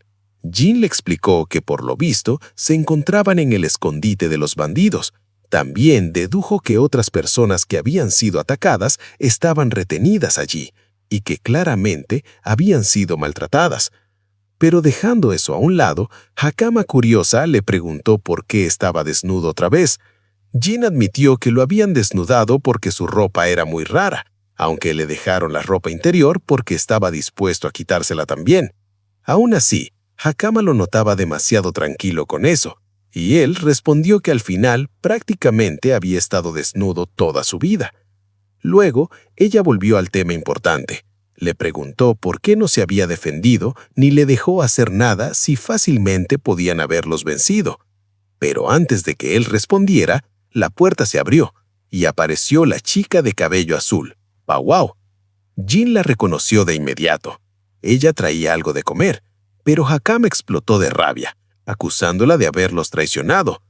Jin le explicó que, por lo visto, se encontraban en el escondite de los bandidos. También dedujo que otras personas que habían sido atacadas estaban retenidas allí y que claramente habían sido maltratadas. Pero dejando eso a un lado, Hakama, curiosa, le preguntó por qué estaba desnudo otra vez. Jin admitió que lo habían desnudado porque su ropa era muy rara, aunque le dejaron la ropa interior porque estaba dispuesto a quitársela también. Aún así, Hakama lo notaba demasiado tranquilo con eso, y él respondió que al final prácticamente había estado desnudo toda su vida. Luego, ella volvió al tema importante. Le preguntó por qué no se había defendido ni le dejó hacer nada si fácilmente podían haberlos vencido. Pero antes de que él respondiera, la puerta se abrió y apareció la chica de cabello azul, Powwow. Jin la reconoció de inmediato. Ella traía algo de comer, pero Hakama explotó de rabia, acusándola de haberlos traicionado.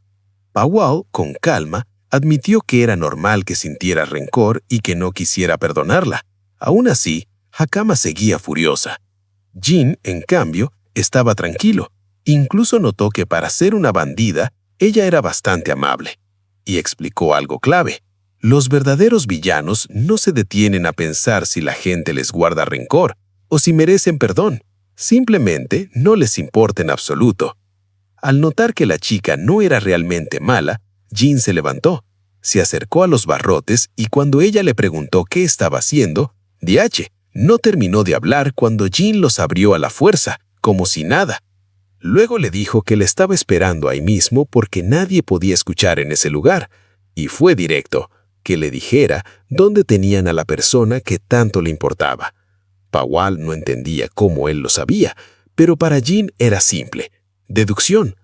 Powwow, con calma, admitió que era normal que sintiera rencor y que no quisiera perdonarla. Aún así, Hakama seguía furiosa. Jin, en cambio, estaba tranquilo. Incluso notó que para ser una bandida, ella era bastante amable. Y explicó algo clave. Los verdaderos villanos no se detienen a pensar si la gente les guarda rencor o si merecen perdón. Simplemente no les importa en absoluto. Al notar que la chica no era realmente mala, Jin se levantó, se acercó a los barrotes y cuando ella le preguntó qué estaba haciendo, DH, no terminó de hablar cuando Jin los abrió a la fuerza, como si nada. Luego le dijo que le estaba esperando ahí mismo porque nadie podía escuchar en ese lugar, y fue directo, que le dijera dónde tenían a la persona que tanto le importaba. Powwow no entendía cómo él lo sabía, pero para Jin era simple. Deducción.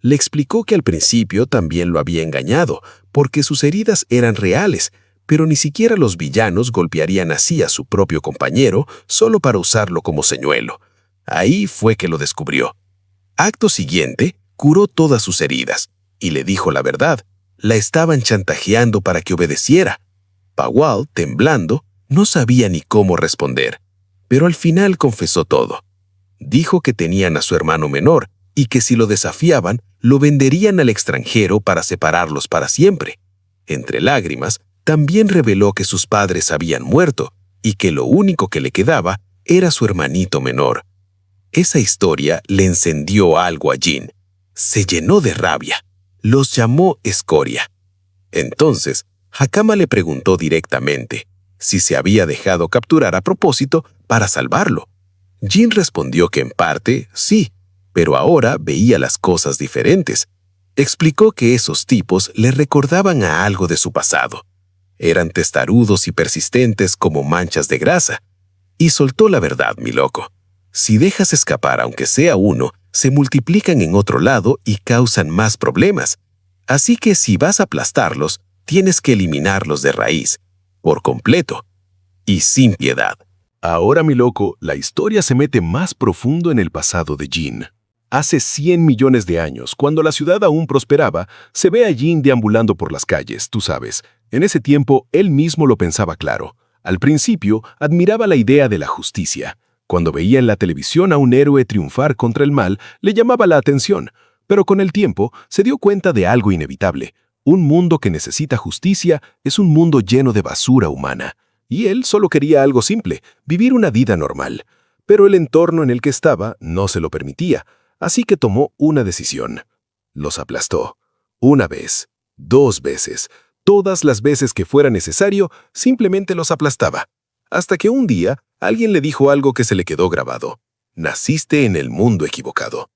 Le explicó que al principio también lo había engañado, porque sus heridas eran reales, pero ni siquiera los villanos golpearían así a su propio compañero solo para usarlo como señuelo. Ahí fue que lo descubrió. Acto siguiente, curó todas sus heridas y le dijo la verdad. La estaban chantajeando para que obedeciera. Powwow, temblando, no sabía ni cómo responder, pero al final confesó todo. Dijo que tenían a su hermano menor y que si lo desafiaban, lo venderían al extranjero para separarlos para siempre. Entre lágrimas, también reveló que sus padres habían muerto y que lo único que le quedaba era su hermanito menor. Esa historia le encendió algo a Jin. Se llenó de rabia. Los llamó escoria. Entonces, Hakama le preguntó directamente si se había dejado capturar a propósito para salvarlo. Jin respondió que en parte sí, pero ahora veía las cosas diferentes. Explicó que esos tipos le recordaban a algo de su pasado. Eran testarudos y persistentes como manchas de grasa. Y soltó la verdad, mi loco. Si dejas escapar aunque sea uno, se multiplican en otro lado y causan más problemas. Así que si vas a aplastarlos, tienes que eliminarlos de raíz. por completo y sin piedad. Ahora, mi loco, la historia se mete más profundo en el pasado de Jin. Hace 100 millones de años, cuando la ciudad aún prosperaba, se ve a Jin deambulando por las calles, tú sabes. En ese tiempo, él mismo lo pensaba claro. Al principio, admiraba la idea de la justicia. Cuando veía en la televisión a un héroe triunfar contra el mal, le llamaba la atención. Pero con el tiempo, se dio cuenta de algo inevitable. Un mundo que necesita justicia es un mundo lleno de basura humana. Y él solo quería algo simple, vivir una vida normal. Pero el entorno en el que estaba no se lo permitía, así que tomó una decisión. Los aplastó. Una vez, 2 veces, todas las veces que fuera necesario, simplemente los aplastaba. Hasta que un día, alguien le dijo algo que se le quedó grabado. Naciste en el mundo equivocado.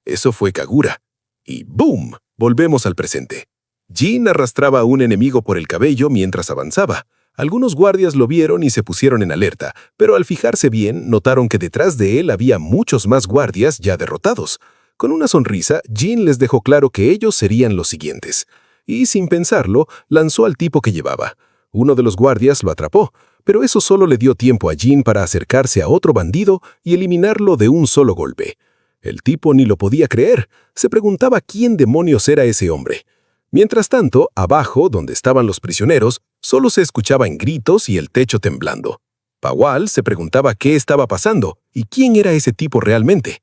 Eso fue Kagura. Y ¡boom! Volvemos al presente. Jin arrastraba a un enemigo por el cabello mientras avanzaba. Algunos guardias lo vieron y se pusieron en alerta, pero al fijarse bien, notaron que detrás de él había muchos más guardias ya derrotados. Con una sonrisa, Jin les dejó claro que ellos serían los siguientes. Y sin pensarlo, lanzó al tipo que llevaba. Uno de los guardias lo atrapó, pero eso solo le dio tiempo a Jin para acercarse a otro bandido y eliminarlo de un solo golpe. El tipo ni lo podía creer. Se preguntaba quién demonios era ese hombre. Mientras tanto, abajo, donde estaban los prisioneros, solo se escuchaban gritos y el techo temblando. Pawal se preguntaba qué estaba pasando y quién era ese tipo realmente.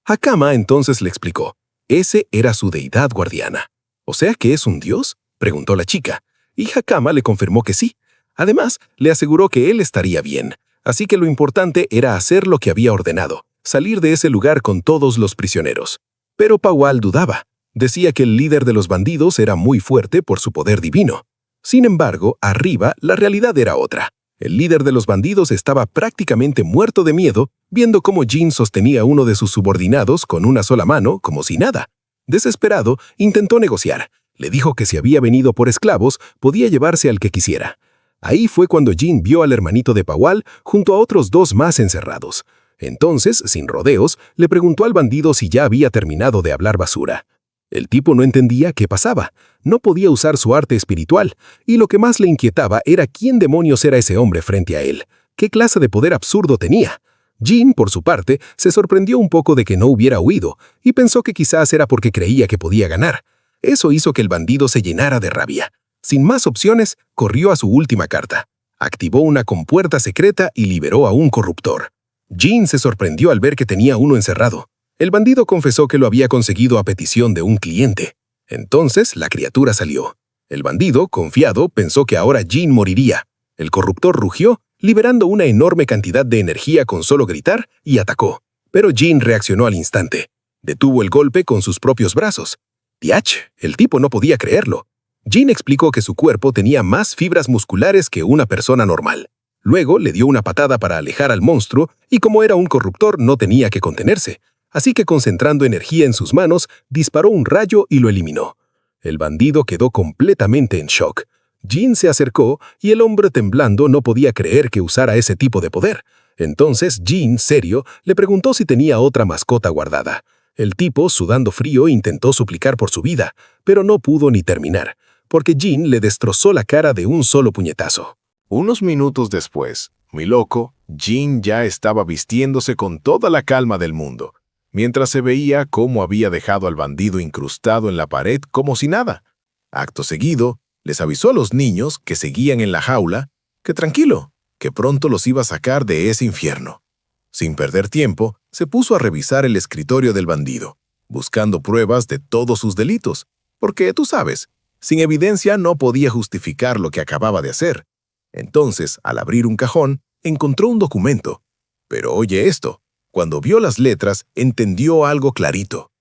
Hakama entonces le explicó. Ese era su deidad guardiana. ¿O sea que es un dios?, preguntó la chica. Y Hakama le confirmó que sí. Además, le aseguró que él estaría bien. Así que lo importante era hacer lo que había ordenado, salir de ese lugar con todos los prisioneros. Pero Pawal dudaba. Decía que el líder de los bandidos era muy fuerte por su poder divino. Sin embargo, arriba, la realidad era otra. El líder de los bandidos estaba prácticamente muerto de miedo, viendo cómo Jin sostenía a uno de sus subordinados con una sola mano, como si nada. Desesperado, intentó negociar. Le dijo que si había venido por esclavos, podía llevarse al que quisiera. Ahí fue cuando Jin vio al hermanito de Pawal junto a otros 2 más encerrados. Entonces, sin rodeos, le preguntó al bandido si ya había terminado de hablar basura. El tipo no entendía qué pasaba. No podía usar su arte espiritual, y lo que más le inquietaba era quién demonios era ese hombre frente a él. ¿Qué clase de poder absurdo tenía? Jin, por su parte, se sorprendió un poco de que no hubiera huido, y pensó que quizás era porque creía que podía ganar. Eso hizo que el bandido se llenara de rabia. Sin más opciones, corrió a su última carta. Activó una compuerta secreta y liberó a un corruptor. Jin se sorprendió al ver que tenía uno encerrado. El bandido confesó que lo había conseguido a petición de un cliente. Entonces, la criatura salió. El bandido, confiado, pensó que ahora Jin moriría. El corruptor rugió, liberando una enorme cantidad de energía con solo gritar, y atacó. Pero Jin reaccionó al instante. Detuvo el golpe con sus propios brazos. ¡Diach! El tipo no podía creerlo. Jin explicó que su cuerpo tenía más fibras musculares que una persona normal. Luego le dio una patada para alejar al monstruo, y como era un corruptor no tenía que contenerse. Así que concentrando energía en sus manos, disparó un rayo y lo eliminó. El bandido quedó completamente en shock. Jin se acercó y el hombre temblando no podía creer que usara ese tipo de poder. Entonces Jin, serio, le preguntó si tenía otra mascota guardada. El tipo, sudando frío, intentó suplicar por su vida, pero no pudo ni terminar, porque Jin le destrozó la cara de un solo puñetazo. Unos minutos después, mi loco, Jin ya estaba vistiéndose con toda la calma del mundo, mientras se veía cómo había dejado al bandido incrustado en la pared como si nada. Acto seguido, les avisó a los niños que seguían en la jaula que tranquilo, que pronto los iba a sacar de ese infierno. Sin perder tiempo, se puso a revisar el escritorio del bandido, buscando pruebas de todos sus delitos, porque, tú sabes, sin evidencia no podía justificar lo que acababa de hacer. Entonces, al abrir un cajón, encontró un documento. Pero oye esto. Cuando vio las letras, entendió algo clarito.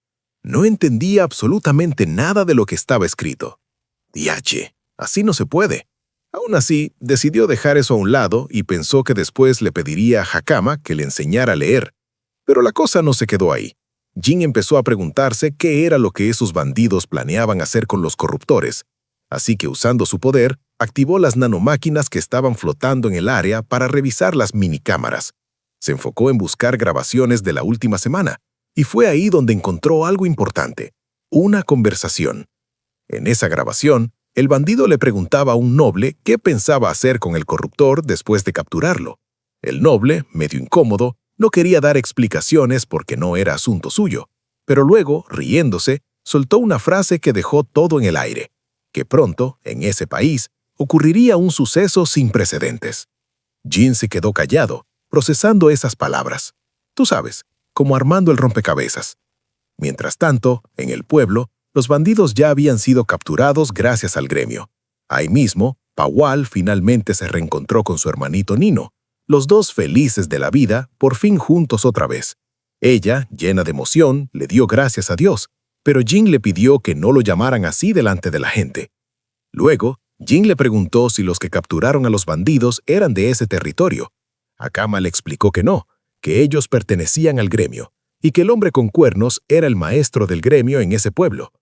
No entendía absolutamente nada de lo que estaba escrito. Diache, así no se puede. Aún así, decidió dejar eso a un lado y pensó que después le pediría a Hakama que le enseñara a leer. Pero la cosa no se quedó ahí. Jin empezó a preguntarse qué era lo que esos bandidos planeaban hacer con los corruptores. Así que usando su poder, activó las nanomáquinas que estaban flotando en el área para revisar las minicámaras. Se enfocó en buscar grabaciones de la última semana, y fue ahí donde encontró algo importante, una conversación. En esa grabación, El bandido le preguntaba a un noble qué pensaba hacer con el corruptor después de capturarlo. El noble, medio incómodo, no quería dar explicaciones porque no era asunto suyo, pero luego, riéndose, soltó una frase que dejó todo en el aire, que pronto, en ese país, ocurriría un suceso sin precedentes. Jin se quedó callado, procesando esas palabras. Tú sabes, como armando el rompecabezas. Mientras tanto, en el pueblo, los bandidos ya habían sido capturados gracias al gremio. Ahí mismo, Pawal finalmente se reencontró con su hermanito Nino, los dos felices de la vida, por fin juntos otra vez. Ella, llena de emoción, le dio gracias a Dios, pero Jin le pidió que no lo llamaran así delante de la gente. Luego, Jin le preguntó si los que capturaron a los bandidos eran de ese territorio. Akama le explicó que no, que ellos pertenecían al gremio, y que el hombre con cuernos era el maestro del gremio en ese pueblo.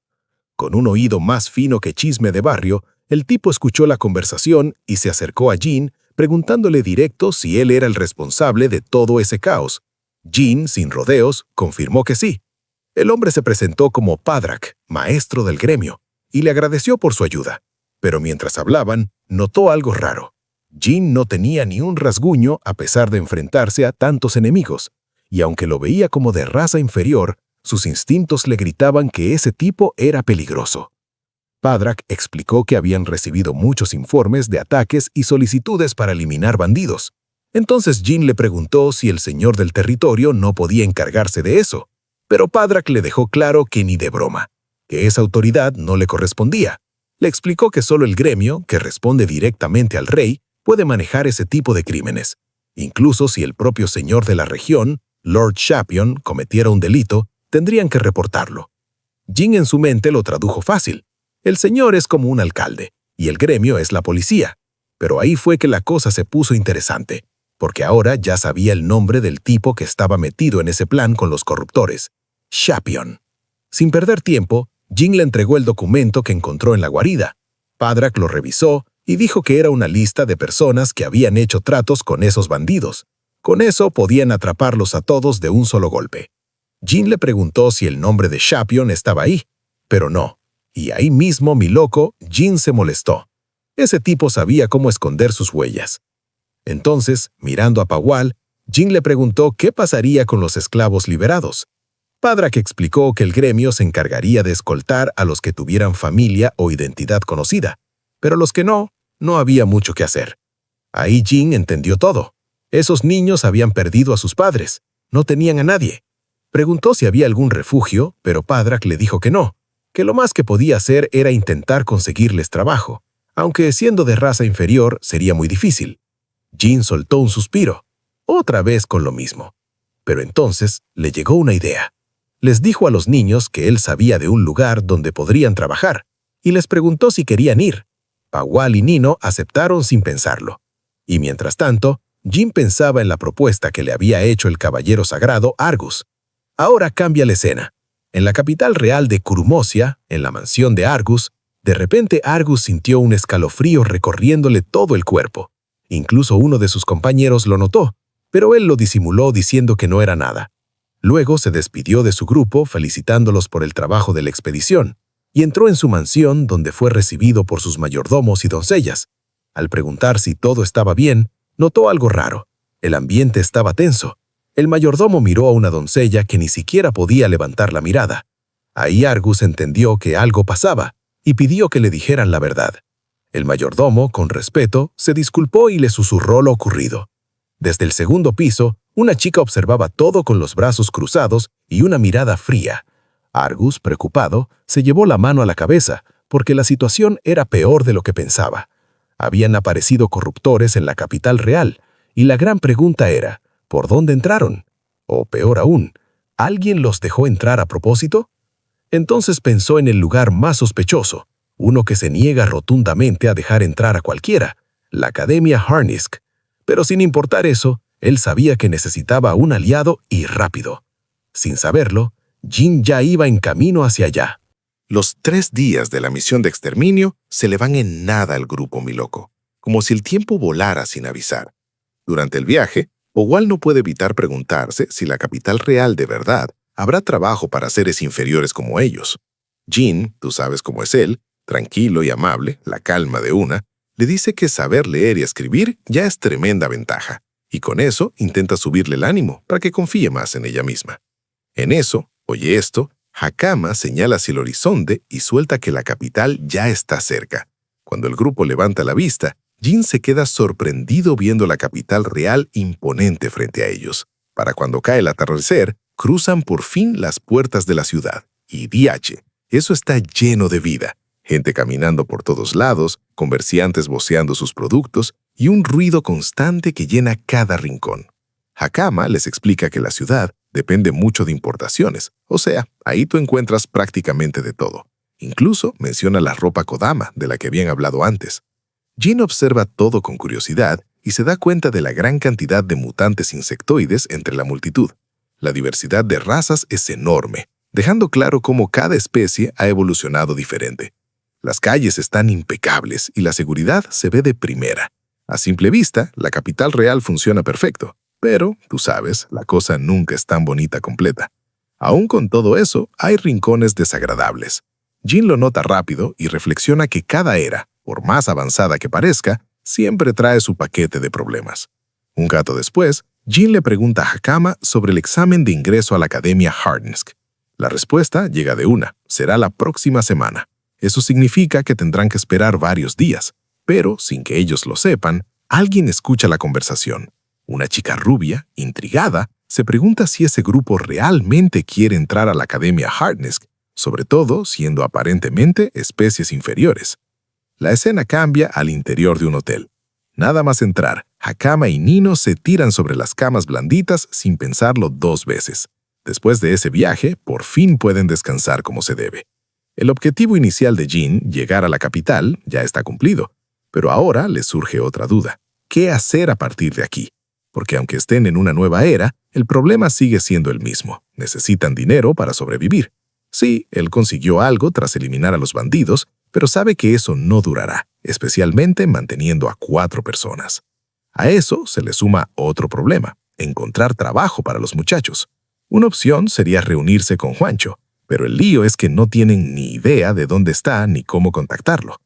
Con un oído más fino que chisme de barrio, el tipo escuchó la conversación y se acercó a Jin, preguntándole directo si él era el responsable de todo ese caos. Jin, sin rodeos, confirmó que sí. El hombre se presentó como Padrak, maestro del gremio, y le agradeció por su ayuda. Pero mientras hablaban, notó algo raro. Jin no tenía ni un rasguño a pesar de enfrentarse a tantos enemigos, y aunque lo veía como de raza inferior, sus instintos le gritaban que ese tipo era peligroso. Padrak explicó que habían recibido muchos informes de ataques y solicitudes para eliminar bandidos. Entonces Jin le preguntó si el señor del territorio no podía encargarse de eso, pero Padrak le dejó claro que ni de broma, que esa autoridad no le correspondía. Le explicó que solo el gremio, que responde directamente al rey, puede manejar ese tipo de crímenes. Incluso si el propio señor de la región, Lord Shapion, cometiera un delito, tendrían que reportarlo. Jin en su mente lo tradujo fácil. El señor es como un alcalde, y el gremio es la policía. Pero ahí fue que la cosa se puso interesante, porque ahora ya sabía el nombre del tipo que estaba metido en ese plan con los corruptores, Shapion. Sin perder tiempo, Jin le entregó el documento que encontró en la guarida. Padrak lo revisó y dijo que era una lista de personas que habían hecho tratos con esos bandidos. Con eso podían atraparlos a todos de un solo golpe. Jin le preguntó si el nombre de Shapion estaba ahí, pero no. Y ahí mismo, mi loco, Jin se molestó. Ese tipo sabía cómo esconder sus huellas. Entonces, mirando a Pawal, Jin le preguntó qué pasaría con los esclavos liberados. Padrak explicó que el gremio se encargaría de escoltar a los que tuvieran familia o identidad conocida, pero los que no había mucho que hacer. Ahí Jin entendió todo. Esos niños habían perdido a sus padres, no tenían a nadie. Preguntó si había algún refugio, pero Padrak le dijo que no, que lo más que podía hacer era intentar conseguirles trabajo, aunque siendo de raza inferior sería muy difícil. Jin soltó un suspiro, otra vez con lo mismo. Pero entonces le llegó una idea. Les dijo a los niños que él sabía de un lugar donde podrían trabajar, y les preguntó si querían ir. Pawal y Nino aceptaron sin pensarlo. Y mientras tanto, Jin pensaba en la propuesta que le había hecho el caballero sagrado Argus. Ahora cambia la escena. En la capital real de Kurumosia, en la mansión de Argus, de repente Argus sintió un escalofrío recorriéndole todo el cuerpo. Incluso uno de sus compañeros lo notó, pero él lo disimuló diciendo que no era nada. Luego se despidió de su grupo felicitándolos por el trabajo de la expedición y entró en su mansión donde fue recibido por sus mayordomos y doncellas. Al preguntar si todo estaba bien, notó algo raro. El ambiente estaba tenso. El mayordomo miró a una doncella que ni siquiera podía levantar la mirada. Ahí Argus entendió que algo pasaba y pidió que le dijeran la verdad. El mayordomo, con respeto, se disculpó y le susurró lo ocurrido. Desde el segundo piso, una chica observaba todo con los brazos cruzados y una mirada fría. Argus, preocupado, se llevó la mano a la cabeza, porque la situación era peor de lo que pensaba. Habían aparecido corruptores en la capital real, y la gran pregunta era, ¿por dónde entraron? O peor aún, ¿alguien los dejó entrar a propósito? Entonces pensó en el lugar más sospechoso, uno que se niega rotundamente a dejar entrar a cualquiera, la Academia Harnisk. Pero sin importar eso, él sabía que necesitaba un aliado y rápido. Sin saberlo, Jin ya iba en camino hacia allá. Los 3 días de la misión de exterminio se le van en nada al grupo, mi loco, como si el tiempo volara sin avisar. Durante el viaje, Pawal no puede evitar preguntarse si la capital real de verdad habrá trabajo para seres inferiores como ellos. Jin, tú sabes cómo es él, Tranquilo y amable, la calma de una, le dice que saber leer y escribir ya es tremenda ventaja, y con eso intenta subirle el ánimo para que confíe más en ella misma. En eso, oye esto, Hakama señala hacia el horizonte y suelta que la capital ya está cerca. Cuando el grupo levanta la vista, Jin se queda sorprendido viendo la capital real imponente frente a ellos. Para cuando cae el atardecer, cruzan por fin las puertas de la ciudad. Y DH, eso está lleno de vida. Gente caminando por todos lados, comerciantes voceando sus productos y un ruido constante que llena cada rincón. Hakama les explica que la ciudad depende mucho de importaciones, o sea, ahí tú encuentras prácticamente de todo. Incluso menciona la ropa Kodama de la que habían hablado antes. Jin observa todo con curiosidad y se da cuenta de la gran cantidad de mutantes insectoides entre la multitud. La diversidad de razas es enorme, dejando claro cómo cada especie ha evolucionado diferente. Las calles están impecables y la seguridad se ve de primera. A simple vista, la capital real funciona perfecto, pero, tú sabes, la cosa nunca es tan bonita completa. Aún con todo eso, hay rincones desagradables. Jin lo nota rápido y reflexiona que cada era, por más avanzada que parezca, siempre trae su paquete de problemas. Un rato después, Jin le pregunta a Hakama sobre el examen de ingreso a la Academia Hardensk. La respuesta llega de una, será la próxima semana. Eso significa que tendrán que esperar varios días, pero, sin que ellos lo sepan, alguien escucha la conversación. Una chica rubia, intrigada, se pregunta si ese grupo realmente quiere entrar a la Academia Hardensk, sobre todo siendo aparentemente especies inferiores. La escena cambia al interior de un hotel. Nada más entrar, Hakama y Nino se tiran sobre las camas blanditas sin pensarlo 2 veces. Después de ese viaje, por fin pueden descansar como se debe. El objetivo inicial de Jin, llegar a la capital, ya está cumplido, pero ahora les surge otra duda. ¿Qué hacer a partir de aquí? Porque aunque estén en una nueva era, el problema sigue siendo el mismo. Necesitan dinero para sobrevivir. Sí, él consiguió algo tras eliminar a los bandidos, pero sabe que eso no durará, especialmente manteniendo a 4 personas. A eso se le suma otro problema, encontrar trabajo para los muchachos. Una opción sería reunirse con Juancho, pero el lío es que no tienen ni idea de dónde está ni cómo contactarlo.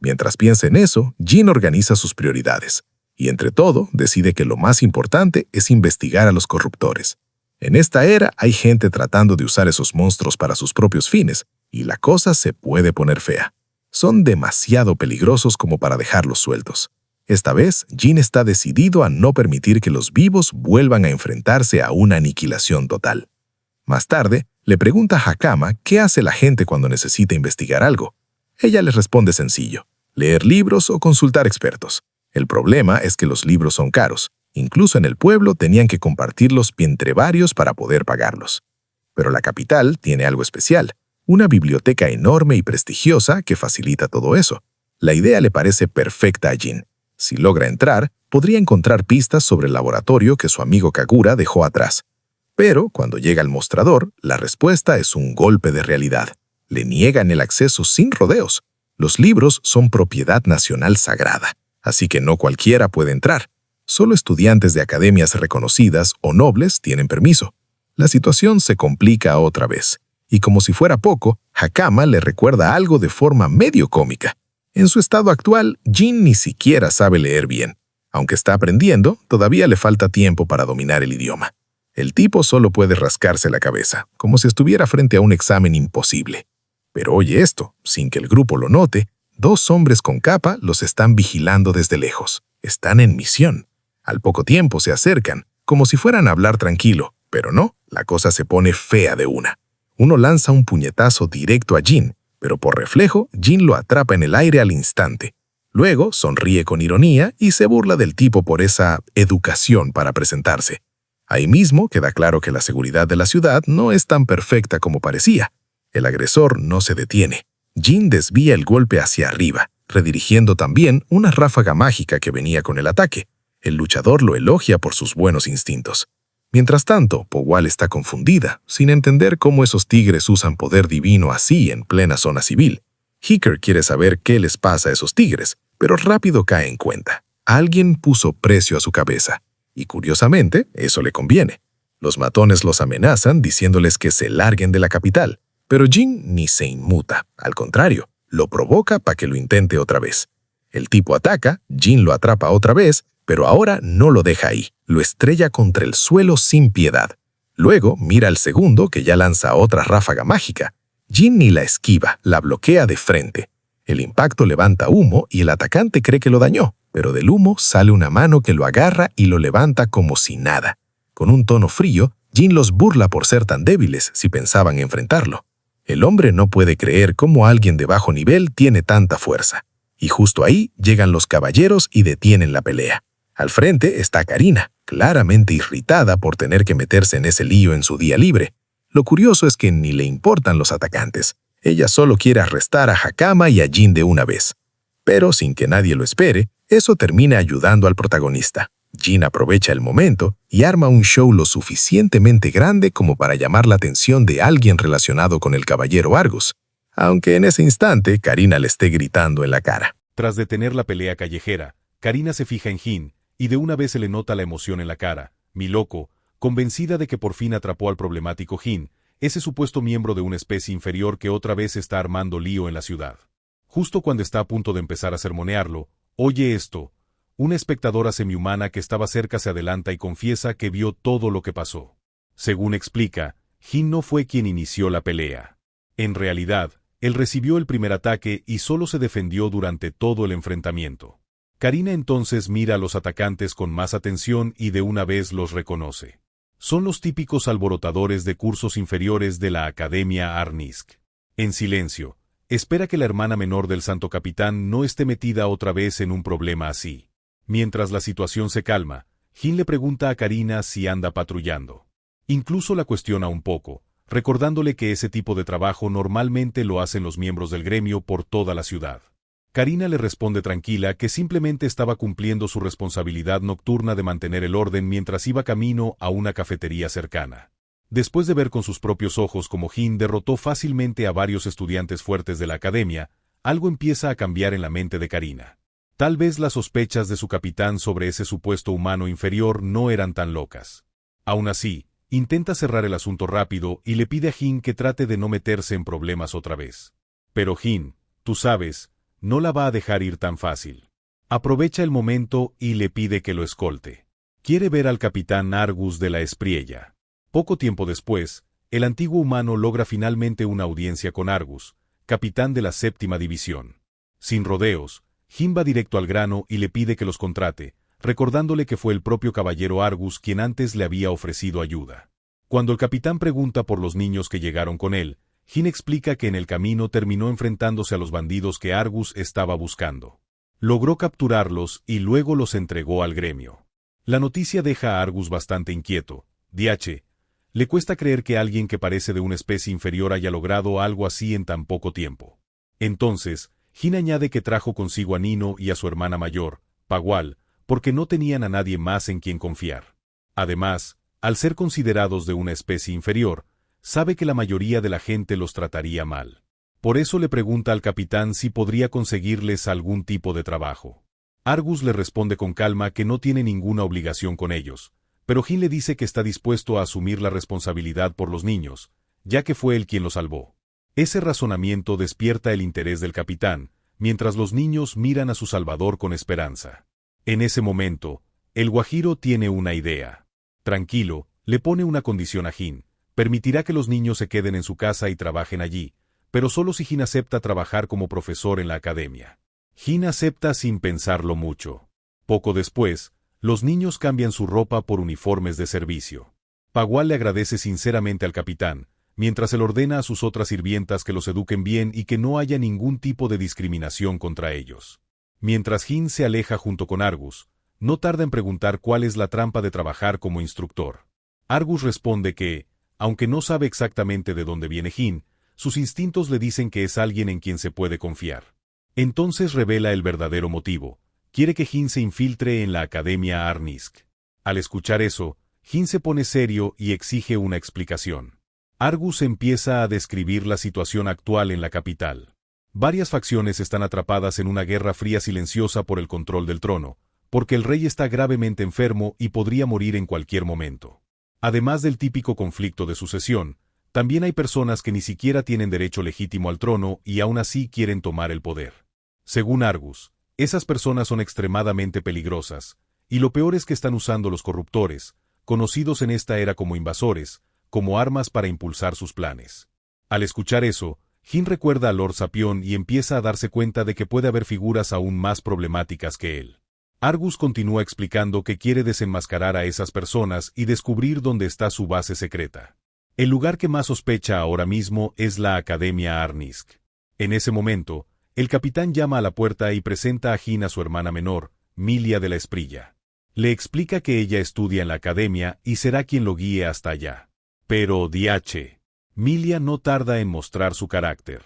Mientras piensa en eso, Jin organiza sus prioridades, y entre todo decide que lo más importante es investigar a los corruptores. En esta era hay gente tratando de usar esos monstruos para sus propios fines, y la cosa se puede poner fea. Son demasiado peligrosos como para dejarlos sueltos. Esta vez, Jin está decidido a no permitir que los vivos vuelvan a enfrentarse a una aniquilación total. Más tarde, le pregunta a Hakama qué hace la gente cuando necesita investigar algo. Ella les responde sencillo: leer libros o consultar expertos. El problema es que los libros son caros. Incluso en el pueblo tenían que compartirlos entre varios para poder pagarlos. Pero la capital tiene algo especial, una biblioteca enorme y prestigiosa que facilita todo eso. La idea le parece perfecta a Jin. Si logra entrar, podría encontrar pistas sobre el laboratorio que su amigo Kagura dejó atrás. Pero cuando llega al mostrador, la respuesta es un golpe de realidad. Le niegan el acceso sin rodeos. Los libros son propiedad nacional sagrada, así que no cualquiera puede entrar. Solo estudiantes de academias reconocidas o nobles tienen permiso. La situación se complica otra vez, y como si fuera poco, Hakama le recuerda algo de forma medio cómica. En su estado actual, Jin ni siquiera sabe leer bien. Aunque está aprendiendo, todavía le falta tiempo para dominar el idioma. El tipo solo puede rascarse la cabeza, como si estuviera frente a un examen imposible. Pero oye esto, sin que el grupo lo note, 2 hombres con capa los están vigilando desde lejos. Están en misión. Al poco tiempo se acercan, como si fueran a hablar tranquilo, pero no, la cosa se pone fea de una. Uno lanza un puñetazo directo a Jin, pero por reflejo, Jin lo atrapa en el aire al instante. Luego sonríe con ironía y se burla del tipo por esa educación para presentarse. Ahí mismo queda claro que la seguridad de la ciudad no es tan perfecta como parecía. El agresor no se detiene. Jin desvía el golpe hacia arriba, redirigiendo también una ráfaga mágica que venía con el ataque. El luchador lo elogia por sus buenos instintos. Mientras tanto, Powal está confundida, sin entender cómo esos tigres usan poder divino así en plena zona civil. Hicker quiere saber qué les pasa a esos tigres, pero rápido cae en cuenta. Alguien puso precio a su cabeza, y curiosamente, eso le conviene. Los matones los amenazan diciéndoles que se larguen de la capital, pero Jin ni se inmuta. Al contrario, lo provoca para que lo intente otra vez. El tipo ataca, Jin lo atrapa otra vez, pero ahora no lo deja ahí. Lo estrella contra el suelo sin piedad. Luego mira al segundo, que ya lanza otra ráfaga mágica. Jin ni la esquiva, la bloquea de frente. El impacto levanta humo y el atacante cree que lo dañó, pero del humo sale una mano que lo agarra y lo levanta como si nada. Con un tono frío, Jin los burla por ser tan débiles si pensaban enfrentarlo. El hombre no puede creer cómo alguien de bajo nivel tiene tanta fuerza. Y justo ahí llegan los caballeros y detienen la pelea. Al frente está Karina, claramente irritada por tener que meterse en ese lío en su día libre. Lo curioso es que ni le importan los atacantes. Ella solo quiere arrestar a Hakama y a Jin de una vez. Pero sin que nadie lo espere, eso termina ayudando al protagonista. Jin aprovecha el momento y arma un show lo suficientemente grande como para llamar la atención de alguien relacionado con el caballero Argus, aunque en ese instante Karina le esté gritando en la cara. Tras detener la pelea callejera, Karina se fija en Jin y de una vez se le nota la emoción en la cara. Mi loco, convencida de que por fin atrapó al problemático Jin, ese supuesto miembro de una especie inferior que otra vez está armando lío en la ciudad. Justo cuando está a punto de empezar a sermonearlo, oye esto. Una espectadora semihumana que estaba cerca se adelanta y confiesa que vio todo lo que pasó. Según explica, Jin no fue quien inició la pelea. En realidad, él recibió el primer ataque y solo se defendió durante todo el enfrentamiento. Karina entonces mira a los atacantes con más atención y de una vez los reconoce. Son los típicos alborotadores de cursos inferiores de la Academia Arnisk. En silencio, espera que la hermana menor del Santo Capitán no esté metida otra vez en un problema así. Mientras la situación se calma, Jin le pregunta a Karina si anda patrullando. Incluso la cuestiona un poco, recordándole que ese tipo de trabajo normalmente lo hacen los miembros del gremio por toda la ciudad. Karina le responde tranquila que simplemente estaba cumpliendo su responsabilidad nocturna de mantener el orden mientras iba camino a una cafetería cercana. Después de ver con sus propios ojos cómo Jin derrotó fácilmente a varios estudiantes fuertes de la academia, algo empieza a cambiar en la mente de Karina. Tal vez las sospechas de su capitán sobre ese supuesto humano inferior no eran tan locas. Aún así, intenta cerrar el asunto rápido y le pide a Jin que trate de no meterse en problemas otra vez. Pero Jin, tú sabes, no la va a dejar ir tan fácil. Aprovecha el momento y le pide que lo escolte. Quiere ver al capitán Argus de la Espriella. Poco tiempo después, el antiguo humano logra finalmente una audiencia con Argus, capitán de la 7ª división. Sin rodeos, Jin va directo al grano y le pide que los contrate, recordándole que fue el propio caballero Argus quien antes le había ofrecido ayuda. Cuando el capitán pregunta por los niños que llegaron con él, Jin explica que en el camino terminó enfrentándose a los bandidos que Argus estaba buscando. Logró capturarlos y luego los entregó al gremio. La noticia deja a Argus bastante inquieto. Le cuesta creer que alguien que parece de una especie inferior haya logrado algo así en tan poco tiempo. Entonces, Jin añade que trajo consigo a Nino y a su hermana mayor, Pagual, porque no tenían a nadie más en quien confiar. Además, al ser considerados de una especie inferior, sabe que la mayoría de la gente los trataría mal. Por eso le pregunta al capitán si podría conseguirles algún tipo de trabajo. Argus le responde con calma que no tiene ninguna obligación con ellos, pero Jin le dice que está dispuesto a asumir la responsabilidad por los niños, ya que fue él quien los salvó. Ese razonamiento despierta el interés del capitán, mientras los niños miran a su salvador con esperanza. En ese momento, el guajiro tiene una idea. Tranquilo, le pone una condición a Jin. Permitirá que los niños se queden en su casa y trabajen allí, pero solo si Jin acepta trabajar como profesor en la academia. Jin acepta sin pensarlo mucho. Poco después, los niños cambian su ropa por uniformes de servicio. Pagual le agradece sinceramente al capitán, mientras él ordena a sus otras sirvientas que los eduquen bien y que no haya ningún tipo de discriminación contra ellos. Mientras Jin se aleja junto con Argus, no tarda en preguntar cuál es la trampa de trabajar como instructor. Argus responde que, aunque no sabe exactamente de dónde viene Jin, sus instintos le dicen que es alguien en quien se puede confiar. Entonces revela el verdadero motivo. Quiere que Jin se infiltre en la Academia Arnisk. Al escuchar eso, Jin se pone serio y exige una explicación. Argus empieza a describir la situación actual en la capital. Varias facciones están atrapadas en una guerra fría silenciosa por el control del trono, porque el rey está gravemente enfermo y podría morir en cualquier momento. Además del típico conflicto de sucesión, También hay personas que ni siquiera tienen derecho legítimo al trono y aún así quieren tomar el poder. Según Argus, esas personas son extremadamente peligrosas, y lo peor es que están usando los corruptores, conocidos en esta era como invasores, como armas para impulsar sus planes. Al escuchar eso, Jin recuerda a Lord Sapión y empieza a darse cuenta de que puede haber figuras aún más problemáticas que él. Argus continúa explicando que quiere desenmascarar a esas personas y descubrir dónde está su base secreta. El lugar que más sospecha ahora mismo es la Academia Arnisk. En ese momento, el capitán llama a la puerta y presenta a Jin a su hermana menor, Milia de la Esprilla. Le explica que ella estudia en la academia y será quien lo guíe hasta allá. Pero, diache, Milia no tarda en mostrar su carácter.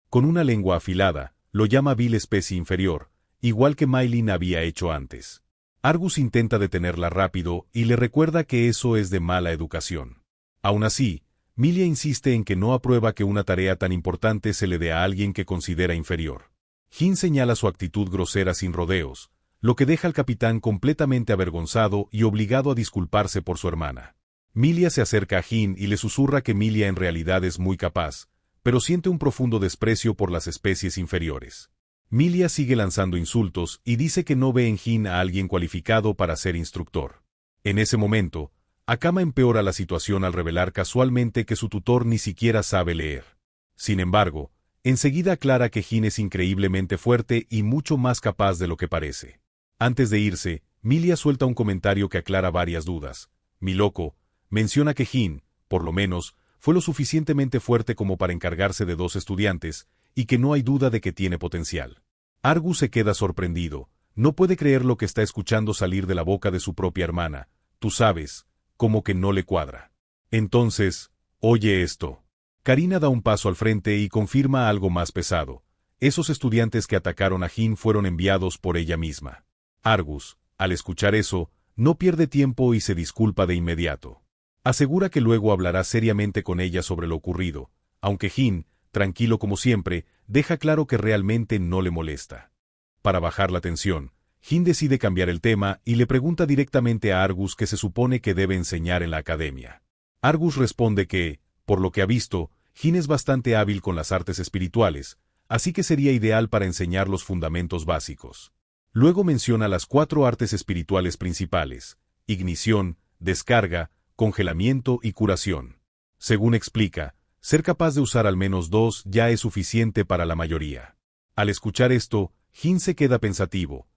Con una lengua afilada, lo llama vil especie inferior, igual que Maylin había hecho antes. Argus intenta detenerla rápido y le recuerda que eso es de mala educación. Aún así, Milia insiste en que no aprueba que una tarea tan importante se le dé a alguien que considera inferior. Jin señala su actitud grosera sin rodeos, lo que deja al capitán completamente avergonzado y obligado a disculparse por su hermana. Milia se acerca a Jin y le susurra que Milia en realidad es muy capaz, pero siente un profundo desprecio por las especies inferiores. Milia sigue lanzando insultos y dice que no ve en Jin a alguien cualificado para ser instructor. En ese momento, Akama empeora la situación al revelar casualmente que su tutor ni siquiera sabe leer. Sin embargo, enseguida aclara que Jin es increíblemente fuerte y mucho más capaz de lo que parece. Antes de irse, Milia suelta un comentario que aclara varias dudas. Mi loco menciona que Jin, por lo menos, fue lo suficientemente fuerte como para encargarse de 2 estudiantes, y que no hay duda de que tiene potencial. Argus se queda sorprendido, no puede creer lo que está escuchando salir de la boca de su propia hermana. Tú sabes, como que no le cuadra. Entonces, oye esto. Karina da un paso al frente y confirma algo más pesado. Esos estudiantes que atacaron a Jin fueron enviados por ella misma. Argus, al escuchar eso, no pierde tiempo y se disculpa de inmediato. Asegura que luego hablará seriamente con ella sobre lo ocurrido, aunque Jin, tranquilo como siempre, deja claro que realmente no le molesta. Para bajar la tensión, Jin decide cambiar el tema y le pregunta directamente a Argus qué se supone que debe enseñar en la academia. Argus responde que, por lo que ha visto, Jin es bastante hábil con las artes espirituales, así que sería ideal para enseñar los fundamentos básicos. Luego menciona las 4 artes espirituales principales: ignición, descarga, congelamiento y curación. Según explica, ser capaz de usar al menos 2 ya es suficiente para la mayoría. Al escuchar esto, Jin se queda pensativo.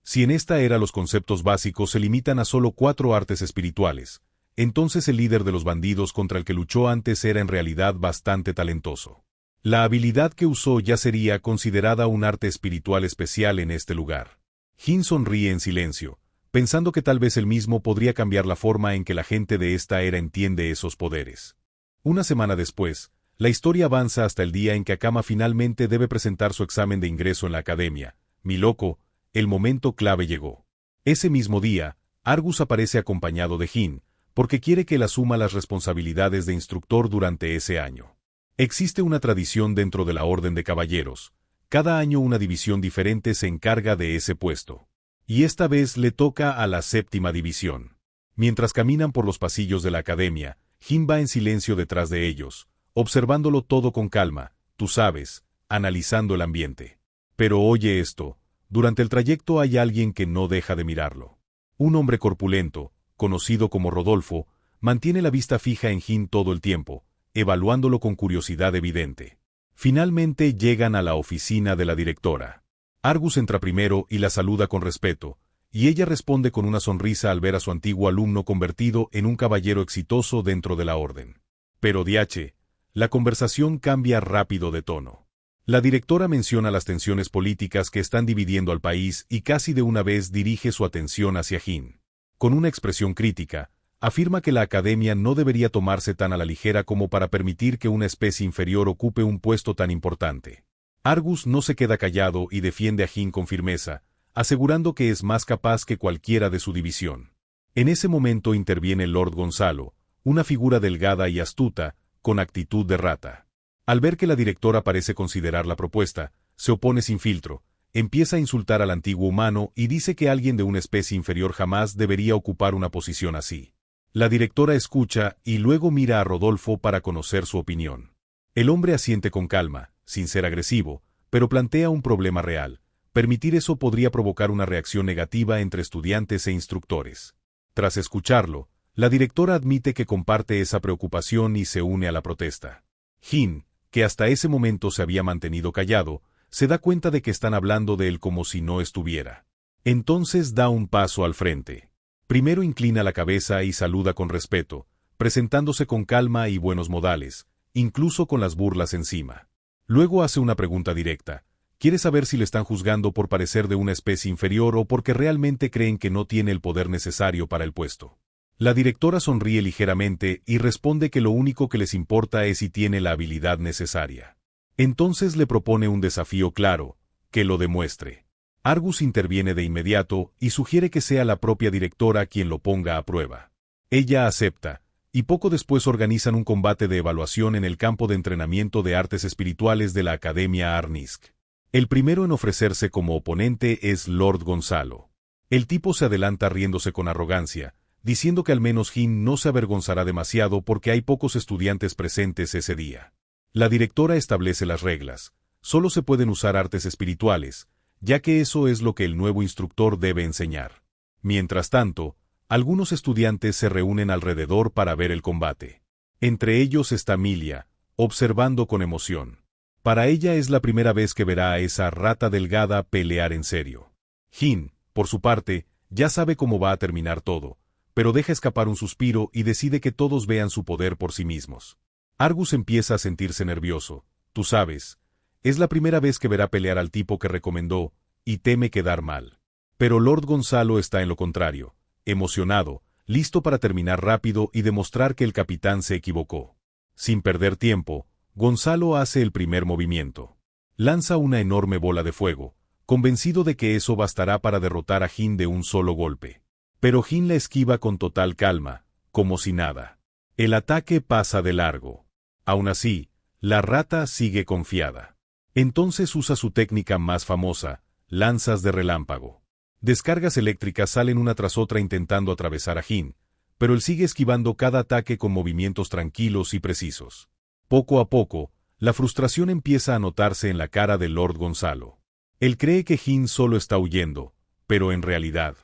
Si en esta era los conceptos básicos se limitan a solo 4 artes espirituales, entonces el líder de los bandidos contra el que luchó antes era en realidad bastante talentoso. La habilidad que usó ya sería considerada un arte espiritual especial en este lugar. Jin sonríe en silencio, pensando que tal vez él mismo podría cambiar la forma en que la gente de esta era entiende esos poderes. Una semana después, la historia avanza hasta el día en que Akama finalmente debe presentar su examen de ingreso en la academia. Mi loco, el momento clave llegó. Ese mismo día, Argus aparece acompañado de Jin, porque quiere que él asuma las responsabilidades de instructor durante ese año. Existe una tradición dentro de la Orden de Caballeros. Cada año una división diferente se encarga de ese puesto. Y esta vez le toca a la 7ª división. Mientras caminan por los pasillos de la academia, Jin va en silencio detrás de ellos, observándolo todo con calma, tú sabes, analizando el ambiente. Pero oye esto, durante el trayecto hay alguien que no deja de mirarlo. Un hombre corpulento, conocido como Rodolfo, mantiene la vista fija en Jin todo el tiempo, evaluándolo con curiosidad evidente. Finalmente llegan a la oficina de la directora. Argus entra primero y la saluda con respeto, y ella responde con una sonrisa al ver a su antiguo alumno convertido en un caballero exitoso dentro de la orden. Pero diache, la conversación cambia rápido de tono. La directora menciona las tensiones políticas que están dividiendo al país y casi de una vez dirige su atención hacia Jin. Con una expresión crítica, afirma que la academia no debería tomarse tan a la ligera como para permitir que una especie inferior ocupe un puesto tan importante. Argus no se queda callado y defiende a Jin con firmeza, asegurando que es más capaz que cualquiera de su división. En ese momento interviene Lord Gonzalo, una figura delgada y astuta, con actitud de rata. Al ver que la directora parece considerar la propuesta, se opone sin filtro, empieza a insultar al antiguo humano y dice que alguien de una especie inferior jamás debería ocupar una posición así. La directora escucha y luego mira a Rodolfo para conocer su opinión. El hombre asiente con calma, sin ser agresivo, pero plantea un problema real. Permitir eso podría provocar una reacción negativa entre estudiantes e instructores. Tras escucharlo, la directora admite que comparte esa preocupación y se une a la protesta. Jin, que hasta ese momento se había mantenido callado, se da cuenta de que están hablando de él como si no estuviera. Entonces da un paso al frente. Primero inclina la cabeza y saluda con respeto, presentándose con calma y buenos modales, incluso con las burlas encima. Luego hace una pregunta directa. Quiere saber si le están juzgando por parecer de una especie inferior o porque realmente creen que no tiene el poder necesario para el puesto. La directora sonríe ligeramente y responde que lo único que les importa es si tiene la habilidad necesaria. Entonces le propone un desafío claro, que lo demuestre. Argus interviene de inmediato y sugiere que sea la propia directora quien lo ponga a prueba. Ella acepta, y poco después organizan un combate de evaluación en el campo de entrenamiento de artes espirituales de la Academia Arnisk. El primero en ofrecerse como oponente es Lord Gonzalo. El tipo se adelanta riéndose con arrogancia, diciendo que al menos Jin no se avergonzará demasiado porque hay pocos estudiantes presentes ese día. La directora establece las reglas. Solo se pueden usar artes espirituales, ya que eso es lo que el nuevo instructor debe enseñar. Mientras tanto, algunos estudiantes se reúnen alrededor para ver el combate. Entre ellos está Milia, observando con emoción. Para ella es la primera vez que verá a esa rata delgada pelear en serio. Jin, por su parte, ya sabe cómo va a terminar todo, pero deja escapar un suspiro y decide que todos vean su poder por sí mismos. Argus empieza a sentirse nervioso, tú sabes, es la primera vez que verá pelear al tipo que recomendó, y teme quedar mal. Pero Lord Gonzalo está en lo contrario, emocionado, listo para terminar rápido y demostrar que el capitán se equivocó. Sin perder tiempo, Gonzalo hace el primer movimiento. Lanza una enorme bola de fuego, convencido de que eso bastará para derrotar a Jin de un solo golpe. Pero Jin la esquiva con total calma, como si nada. El ataque pasa de largo. Aún así, la rata sigue confiada. Entonces usa su técnica más famosa, lanzas de relámpago. Descargas eléctricas salen una tras otra intentando atravesar a Jin, pero él sigue esquivando cada ataque con movimientos tranquilos y precisos. Poco a poco, la frustración empieza a notarse en la cara de Lord Gonzalo. Él cree que Jin solo está huyendo, pero en realidad,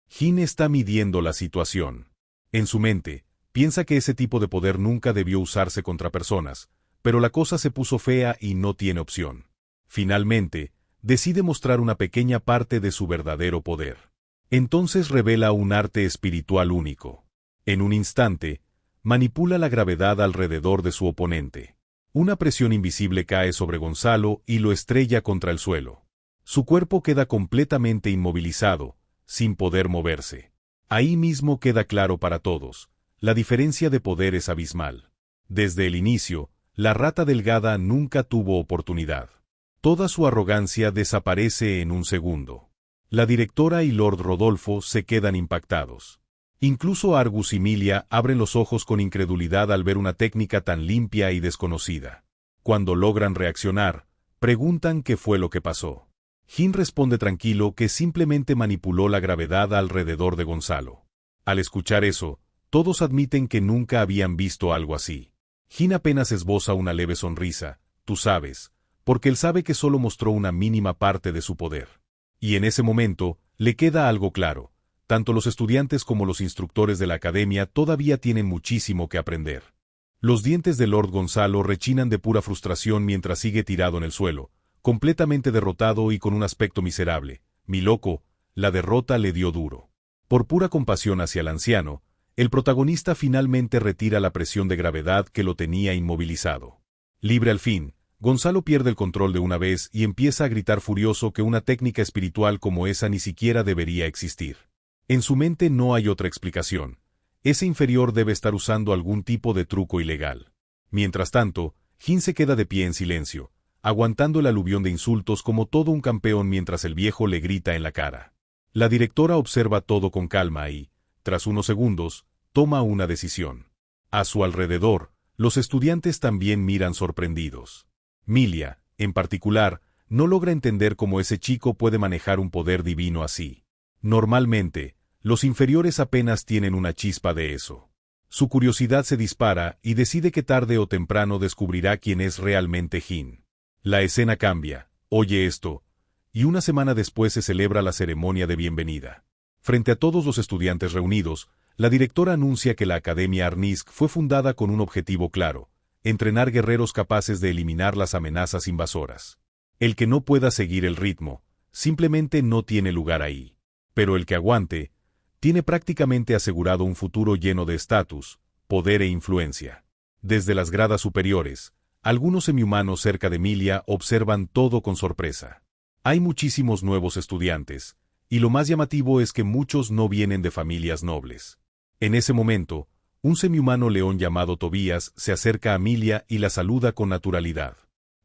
Jin está midiendo la situación. En su mente, piensa que ese tipo de poder nunca debió usarse contra personas, pero la cosa se puso fea y no tiene opción. Finalmente, decide mostrar una pequeña parte de su verdadero poder. Entonces revela un arte espiritual único. En un instante, manipula la gravedad alrededor de su oponente. Una presión invisible cae sobre Gonzalo y lo estrella contra el suelo. Su cuerpo queda completamente inmovilizado, sin poder moverse. Ahí mismo queda claro para todos, la diferencia de poder es abismal. Desde el inicio, la rata delgada nunca tuvo oportunidad. Toda su arrogancia desaparece en un segundo. La directora y Lord Rodolfo se quedan impactados. Incluso Argus y Milia abren los ojos con incredulidad al ver una técnica tan limpia y desconocida. Cuando logran reaccionar, preguntan qué fue lo que pasó. Jin responde tranquilo que simplemente manipuló la gravedad alrededor de Gonzalo. Al escuchar eso, todos admiten que nunca habían visto algo así. Jin apenas esboza una leve sonrisa, tú sabes, porque él sabe que solo mostró una mínima parte de su poder. Y en ese momento, le queda algo claro. Tanto los estudiantes como los instructores de la academia todavía tienen muchísimo que aprender. Los dientes de Lord Gonzalo rechinan de pura frustración mientras sigue tirado en el suelo, completamente derrotado y con un aspecto miserable. Mi loco, la derrota le dio duro. Por pura compasión hacia el anciano, el protagonista finalmente retira la presión de gravedad que lo tenía inmovilizado. Libre al fin, Gonzalo pierde el control de una vez y empieza a gritar furioso que una técnica espiritual como esa ni siquiera debería existir. En su mente no hay otra explicación. Ese inferior debe estar usando algún tipo de truco ilegal. Mientras tanto, Jin se queda de pie en silencio, aguantando el aluvión de insultos como todo un campeón mientras el viejo le grita en la cara. La directora observa todo con calma y, tras unos segundos, toma una decisión. A su alrededor, los estudiantes también miran sorprendidos. Milia, en particular, no logra entender cómo ese chico puede manejar un poder divino así. Normalmente, los inferiores apenas tienen una chispa de eso. Su curiosidad se dispara y decide que tarde o temprano descubrirá quién es realmente Jin. La escena cambia, oye esto, y una semana después se celebra la ceremonia de bienvenida. Frente a todos los estudiantes reunidos, la directora anuncia que la Academia Arnisk fue fundada con un objetivo claro: entrenar guerreros capaces de eliminar las amenazas invasoras. El que no pueda seguir el ritmo, simplemente no tiene lugar ahí. Pero el que aguante, tiene prácticamente asegurado un futuro lleno de estatus, poder e influencia. Desde las gradas superiores, algunos semihumanos cerca de Emilia observan todo con sorpresa. Hay muchísimos nuevos estudiantes, y lo más llamativo es que muchos no vienen de familias nobles. En ese momento, un semihumano león llamado Tobías se acerca a Emilia y la saluda con naturalidad.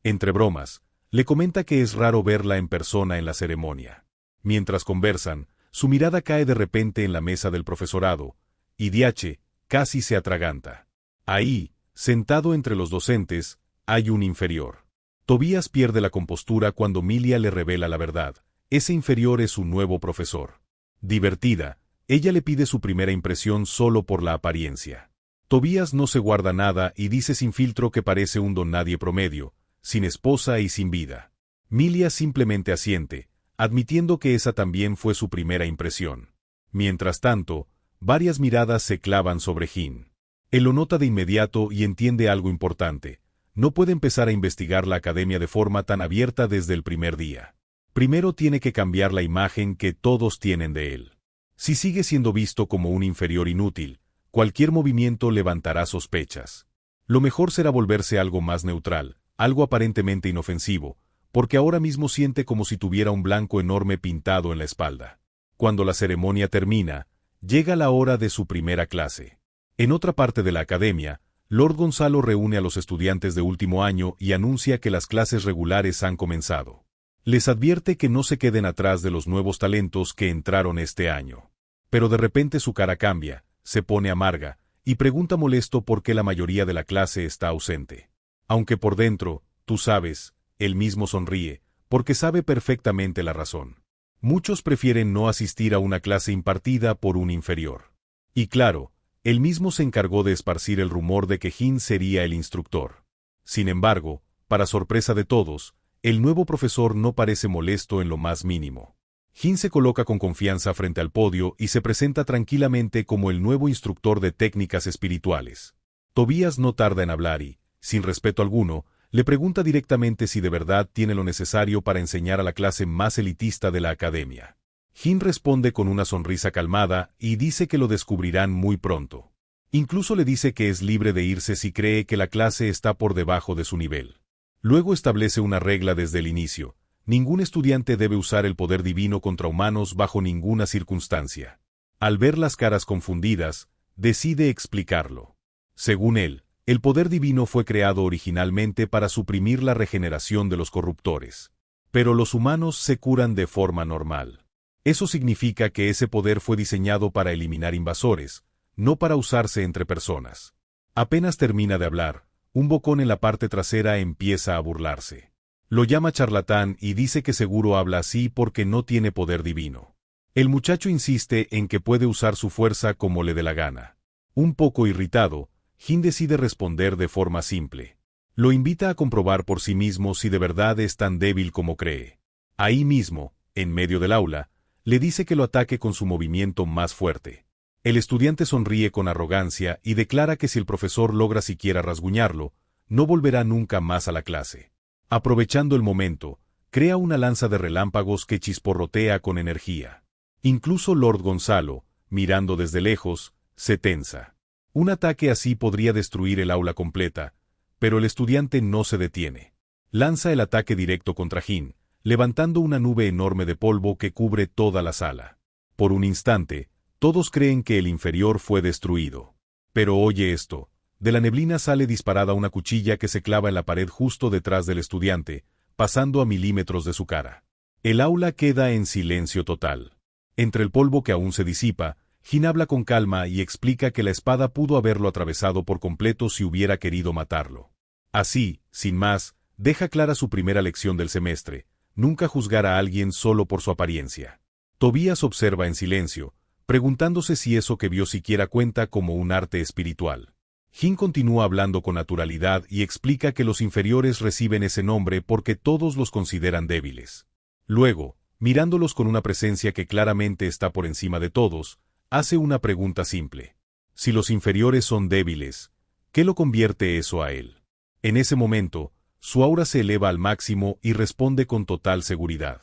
Entre bromas, le comenta que es raro verla en persona en la ceremonia. Mientras conversan, su mirada cae de repente en la mesa del profesorado, y Diache casi se atraganta. Ahí, sentado entre los docentes, hay un inferior. Tobías pierde la compostura cuando Emilia le revela la verdad: ese inferior es su nuevo profesor. Divertida, ella le pide su primera impresión solo por la apariencia. Tobías no se guarda nada y dice sin filtro que parece un don nadie promedio, sin esposa y sin vida. Emilia simplemente asiente, admitiendo que esa también fue su primera impresión. Mientras tanto, varias miradas se clavan sobre Jin. Él lo nota de inmediato y entiende algo importante: no puede empezar a investigar la academia de forma tan abierta desde el primer día. Primero tiene que cambiar la imagen que todos tienen de él. Si sigue siendo visto como un inferior inútil, cualquier movimiento levantará sospechas. Lo mejor será volverse algo más neutral, algo aparentemente inofensivo, porque ahora mismo siente como si tuviera un blanco enorme pintado en la espalda. Cuando la ceremonia termina, llega la hora de su primera clase. En otra parte de la academia, Lord Gonzalo reúne a los estudiantes de último año y anuncia que las clases regulares han comenzado. Les advierte que no se queden atrás de los nuevos talentos que entraron este año. Pero de repente su cara cambia, se pone amarga, y pregunta molesto por qué la mayoría de la clase está ausente. Aunque por dentro, tú sabes, él mismo sonríe, porque sabe perfectamente la razón. Muchos prefieren no asistir a una clase impartida por un inferior. Y claro, él mismo se encargó de esparcir el rumor de que Jin sería el instructor. Sin embargo, para sorpresa de todos, el nuevo profesor no parece molesto en lo más mínimo. Jin se coloca con confianza frente al podio y se presenta tranquilamente como el nuevo instructor de técnicas espirituales. Tobías no tarda en hablar y, sin respeto alguno, le pregunta directamente si de verdad tiene lo necesario para enseñar a la clase más elitista de la academia. Jin responde con una sonrisa calmada y dice que lo descubrirán muy pronto. Incluso le dice que es libre de irse si cree que la clase está por debajo de su nivel. Luego establece una regla desde el inicio: ningún estudiante debe usar el poder divino contra humanos bajo ninguna circunstancia. Al ver las caras confundidas, decide explicarlo. Según él, el poder divino fue creado originalmente para suprimir la regeneración de los corruptores. Pero los humanos se curan de forma normal. Eso significa que ese poder fue diseñado para eliminar invasores, no para usarse entre personas. Apenas termina de hablar, un bocón en la parte trasera empieza a burlarse. Lo llama charlatán y dice que seguro habla así porque no tiene poder divino. El muchacho insiste en que puede usar su fuerza como le dé la gana. Un poco irritado, Jin decide responder de forma simple. Lo invita a comprobar por sí mismo si de verdad es tan débil como cree. Ahí mismo, en medio del aula, le dice que lo ataque con su movimiento más fuerte. El estudiante sonríe con arrogancia y declara que si el profesor logra siquiera rasguñarlo, no volverá nunca más a la clase. Aprovechando el momento, crea una lanza de relámpagos que chisporrotea con energía. Incluso Lord Gonzalo, mirando desde lejos, se tensa. Un ataque así podría destruir el aula completa, pero el estudiante no se detiene. Lanza el ataque directo contra Jin, levantando una nube enorme de polvo que cubre toda la sala. Por un instante, todos creen que el inferior fue destruido. Pero oye esto: de la neblina sale disparada una cuchilla que se clava en la pared justo detrás del estudiante, pasando a milímetros de su cara. El aula queda en silencio total. Entre el polvo que aún se disipa, Jin habla con calma y explica que la espada pudo haberlo atravesado por completo si hubiera querido matarlo. Así, sin más, deja clara su primera lección del semestre: nunca juzgar a alguien solo por su apariencia. Tobías observa en silencio, preguntándose si eso que vio siquiera cuenta como un arte espiritual. Jin continúa hablando con naturalidad y explica que los inferiores reciben ese nombre porque todos los consideran débiles. Luego, mirándolos con una presencia que claramente está por encima de todos, hace una pregunta simple. Si los inferiores son débiles, ¿qué lo convierte eso a él? En ese momento, su aura se eleva al máximo y responde con total seguridad.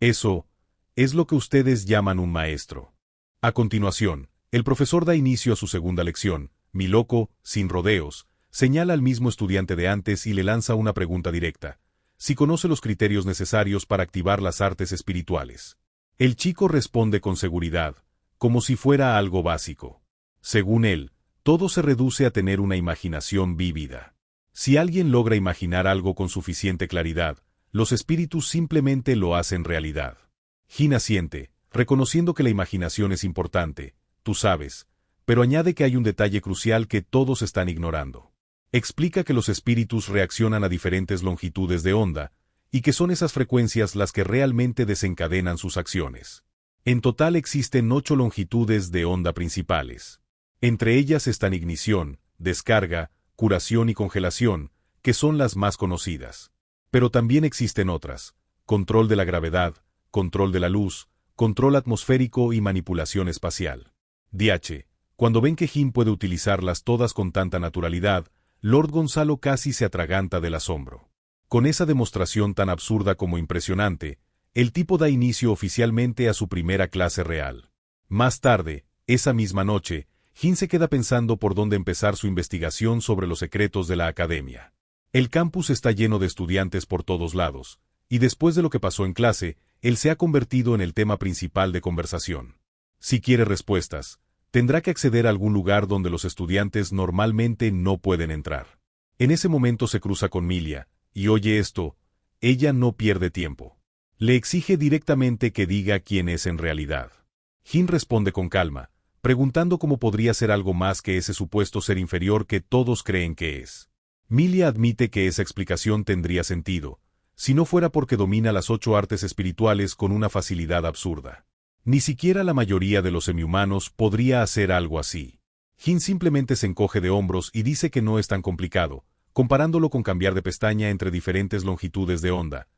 Eso es lo que ustedes llaman un maestro. A continuación, el profesor da inicio a su segunda lección. Mi loco, sin rodeos, señala al mismo estudiante de antes y le lanza una pregunta directa. Si conoce los criterios necesarios para activar las artes espirituales. El chico responde con seguridad, como si fuera algo básico. Según él, todo se reduce a tener una imaginación vívida. Si alguien logra imaginar algo con suficiente claridad, los espíritus simplemente lo hacen realidad. Jin asiente, reconociendo que la imaginación es importante, tú sabes, pero añade que hay un detalle crucial que todos están ignorando. Explica que los espíritus reaccionan a diferentes longitudes de onda, y que son esas frecuencias las que realmente desencadenan sus acciones. En total existen 8 longitudes de onda principales. Entre ellas están ignición, descarga, curación y congelación, que son las más conocidas. Pero también existen otras: control de la gravedad, control de la luz, control atmosférico y manipulación espacial. DH. Cuando ven que Jin puede utilizarlas todas con tanta naturalidad, Lord Gonzalo casi se atraganta del asombro. Con esa demostración tan absurda como impresionante, el tipo da inicio oficialmente a su primera clase real. Más tarde, esa misma noche, Jin se queda pensando por dónde empezar su investigación sobre los secretos de la academia. El campus está lleno de estudiantes por todos lados, y después de lo que pasó en clase, él se ha convertido en el tema principal de conversación. Si quiere respuestas, tendrá que acceder a algún lugar donde los estudiantes normalmente no pueden entrar. En ese momento se cruza con Milia, y oye esto, ella no pierde tiempo. Le exige directamente que diga quién es en realidad. Jin responde con calma, preguntando cómo podría ser algo más que ese supuesto ser inferior que todos creen que es. Milia admite que esa explicación tendría sentido, si no fuera porque domina las 8 artes espirituales con una facilidad absurda. Ni siquiera la mayoría de los semihumanos podría hacer algo así. Jin simplemente se encoge de hombros y dice que no es tan complicado, comparándolo con cambiar de pestaña entre diferentes longitudes de onda.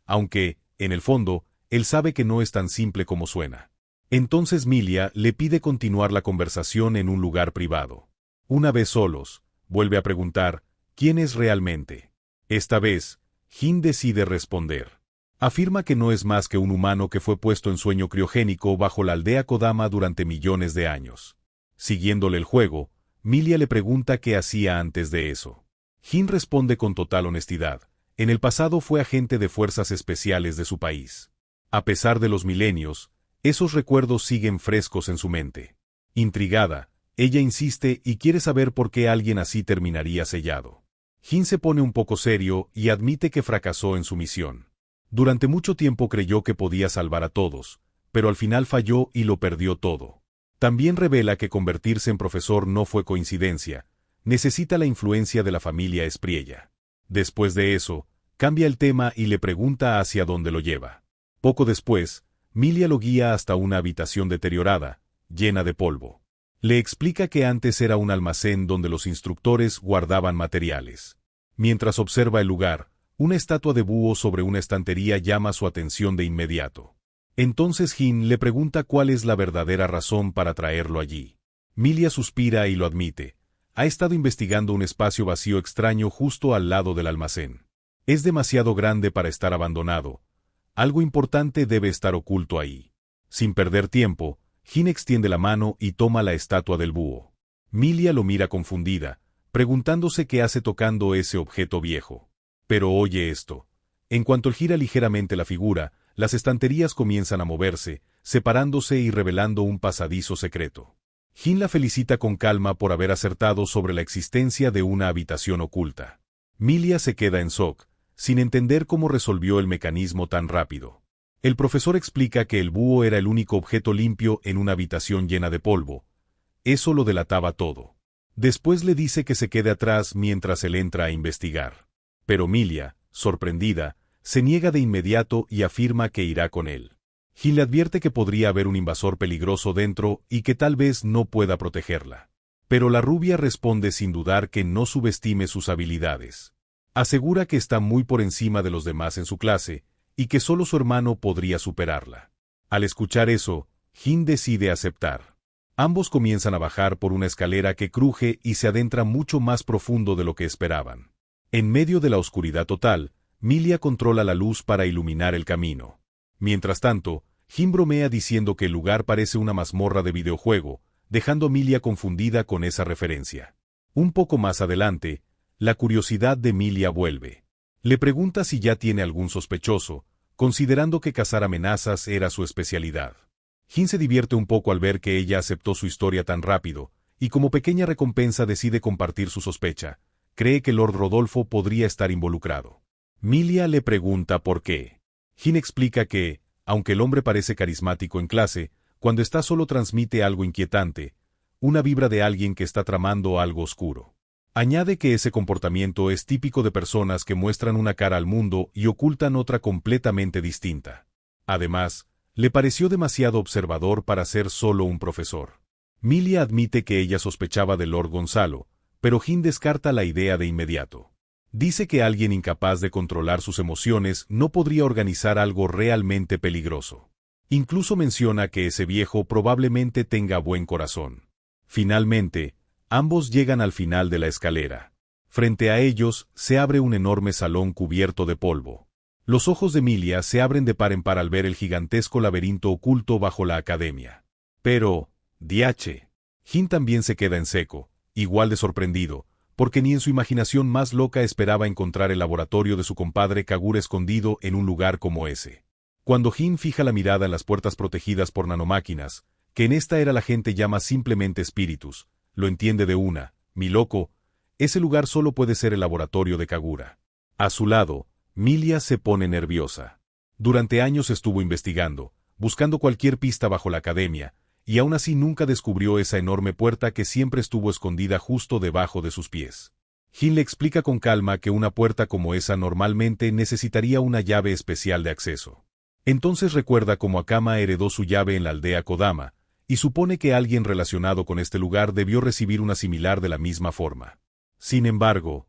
Aunque, en el fondo, él sabe que no es tan simple como suena. Entonces Milia le pide continuar la conversación en un lugar privado. Una vez solos, vuelve a preguntar, ¿quién es realmente? Esta vez, Jin decide responder. Afirma que no es más que un humano que fue puesto en sueño criogénico bajo la aldea Kodama durante millones de años. Siguiéndole el juego, Milia le pregunta qué hacía antes de eso. Jin responde con total honestidad. En el pasado fue agente de fuerzas especiales de su país. A pesar de los milenios, esos recuerdos siguen frescos en su mente. Intrigada, ella insiste y quiere saber por qué alguien así terminaría sellado. Jin se pone un poco serio y admite que fracasó en su misión. Durante mucho tiempo creyó que podía salvar a todos, pero al final falló y lo perdió todo. También revela que convertirse en profesor no fue coincidencia, necesita la influencia de la familia Espriella. Después de eso, cambia el tema y le pregunta hacia dónde lo lleva. Poco después, Milia lo guía hasta una habitación deteriorada, llena de polvo. Le explica que antes era un almacén donde los instructores guardaban materiales. Mientras observa el lugar, una estatua de búho sobre una estantería llama su atención de inmediato. Entonces Jin le pregunta cuál es la verdadera razón para traerlo allí. Milia suspira y lo admite. Ha estado investigando un espacio vacío extraño justo al lado del almacén. Es demasiado grande para estar abandonado. Algo importante debe estar oculto ahí. Sin perder tiempo, Jin extiende la mano y toma la estatua del búho. Milia lo mira confundida, preguntándose qué hace tocando ese objeto viejo. Pero oye esto. En cuanto él gira ligeramente la figura, las estanterías comienzan a moverse, separándose y revelando un pasadizo secreto. Jin la felicita con calma por haber acertado sobre la existencia de una habitación oculta. Milia se queda en shock, sin entender cómo resolvió el mecanismo tan rápido. El profesor explica que el búho era el único objeto limpio en una habitación llena de polvo. Eso lo delataba todo. Después le dice que se quede atrás mientras él entra a investigar. Pero Milia, sorprendida, se niega de inmediato y afirma que irá con él. Jin le advierte que podría haber un invasor peligroso dentro y que tal vez no pueda protegerla. Pero la rubia responde sin dudar que no subestime sus habilidades. Asegura que está muy por encima de los demás en su clase y que solo su hermano podría superarla. Al escuchar eso, Jin decide aceptar. Ambos comienzan a bajar por una escalera que cruje y se adentra mucho más profundo de lo que esperaban. En medio de la oscuridad total, Milia controla la luz para iluminar el camino. Mientras tanto, Jin bromea diciendo que el lugar parece una mazmorra de videojuego, dejando a Milia confundida con esa referencia. Un poco más adelante, la curiosidad de Milia vuelve. Le pregunta si ya tiene algún sospechoso, considerando que cazar amenazas era su especialidad. Jin se divierte un poco al ver que ella aceptó su historia tan rápido, y como pequeña recompensa decide compartir su sospecha. Cree que Lord Rodolfo podría estar involucrado. Milia le pregunta por qué. Jin explica que, aunque el hombre parece carismático en clase, cuando está solo transmite algo inquietante, una vibra de alguien que está tramando algo oscuro. Añade que ese comportamiento es típico de personas que muestran una cara al mundo y ocultan otra completamente distinta. Además, le pareció demasiado observador para ser solo un profesor. Milia admite que ella sospechaba de Lord Gonzalo, pero Jin descarta la idea de inmediato. Dice que alguien incapaz de controlar sus emociones no podría organizar algo realmente peligroso. Incluso menciona que ese viejo probablemente tenga buen corazón. Finalmente, ambos llegan al final de la escalera. Frente a ellos, se abre un enorme salón cubierto de polvo. Los ojos de Milia se abren de par en par al ver el gigantesco laberinto oculto bajo la academia. Pero, diache, Jin también se queda en seco, igual de sorprendido, porque ni en su imaginación más loca esperaba encontrar el laboratorio de su compadre Kagura escondido en un lugar como ese. Cuando Jin fija la mirada en las puertas protegidas por nanomáquinas, que en esta era la gente llama simplemente espíritus, lo entiende de una: mi loco, ese lugar solo puede ser el laboratorio de Kagura. A su lado, Milia se pone nerviosa. Durante años estuvo investigando, buscando cualquier pista bajo la academia, y aún así nunca descubrió esa enorme puerta que siempre estuvo escondida justo debajo de sus pies. Jin le explica con calma que una puerta como esa normalmente necesitaría una llave especial de acceso. Entonces recuerda cómo Akama heredó su llave en la aldea Kodama, y supone que alguien relacionado con este lugar debió recibir una similar de la misma forma. Sin embargo,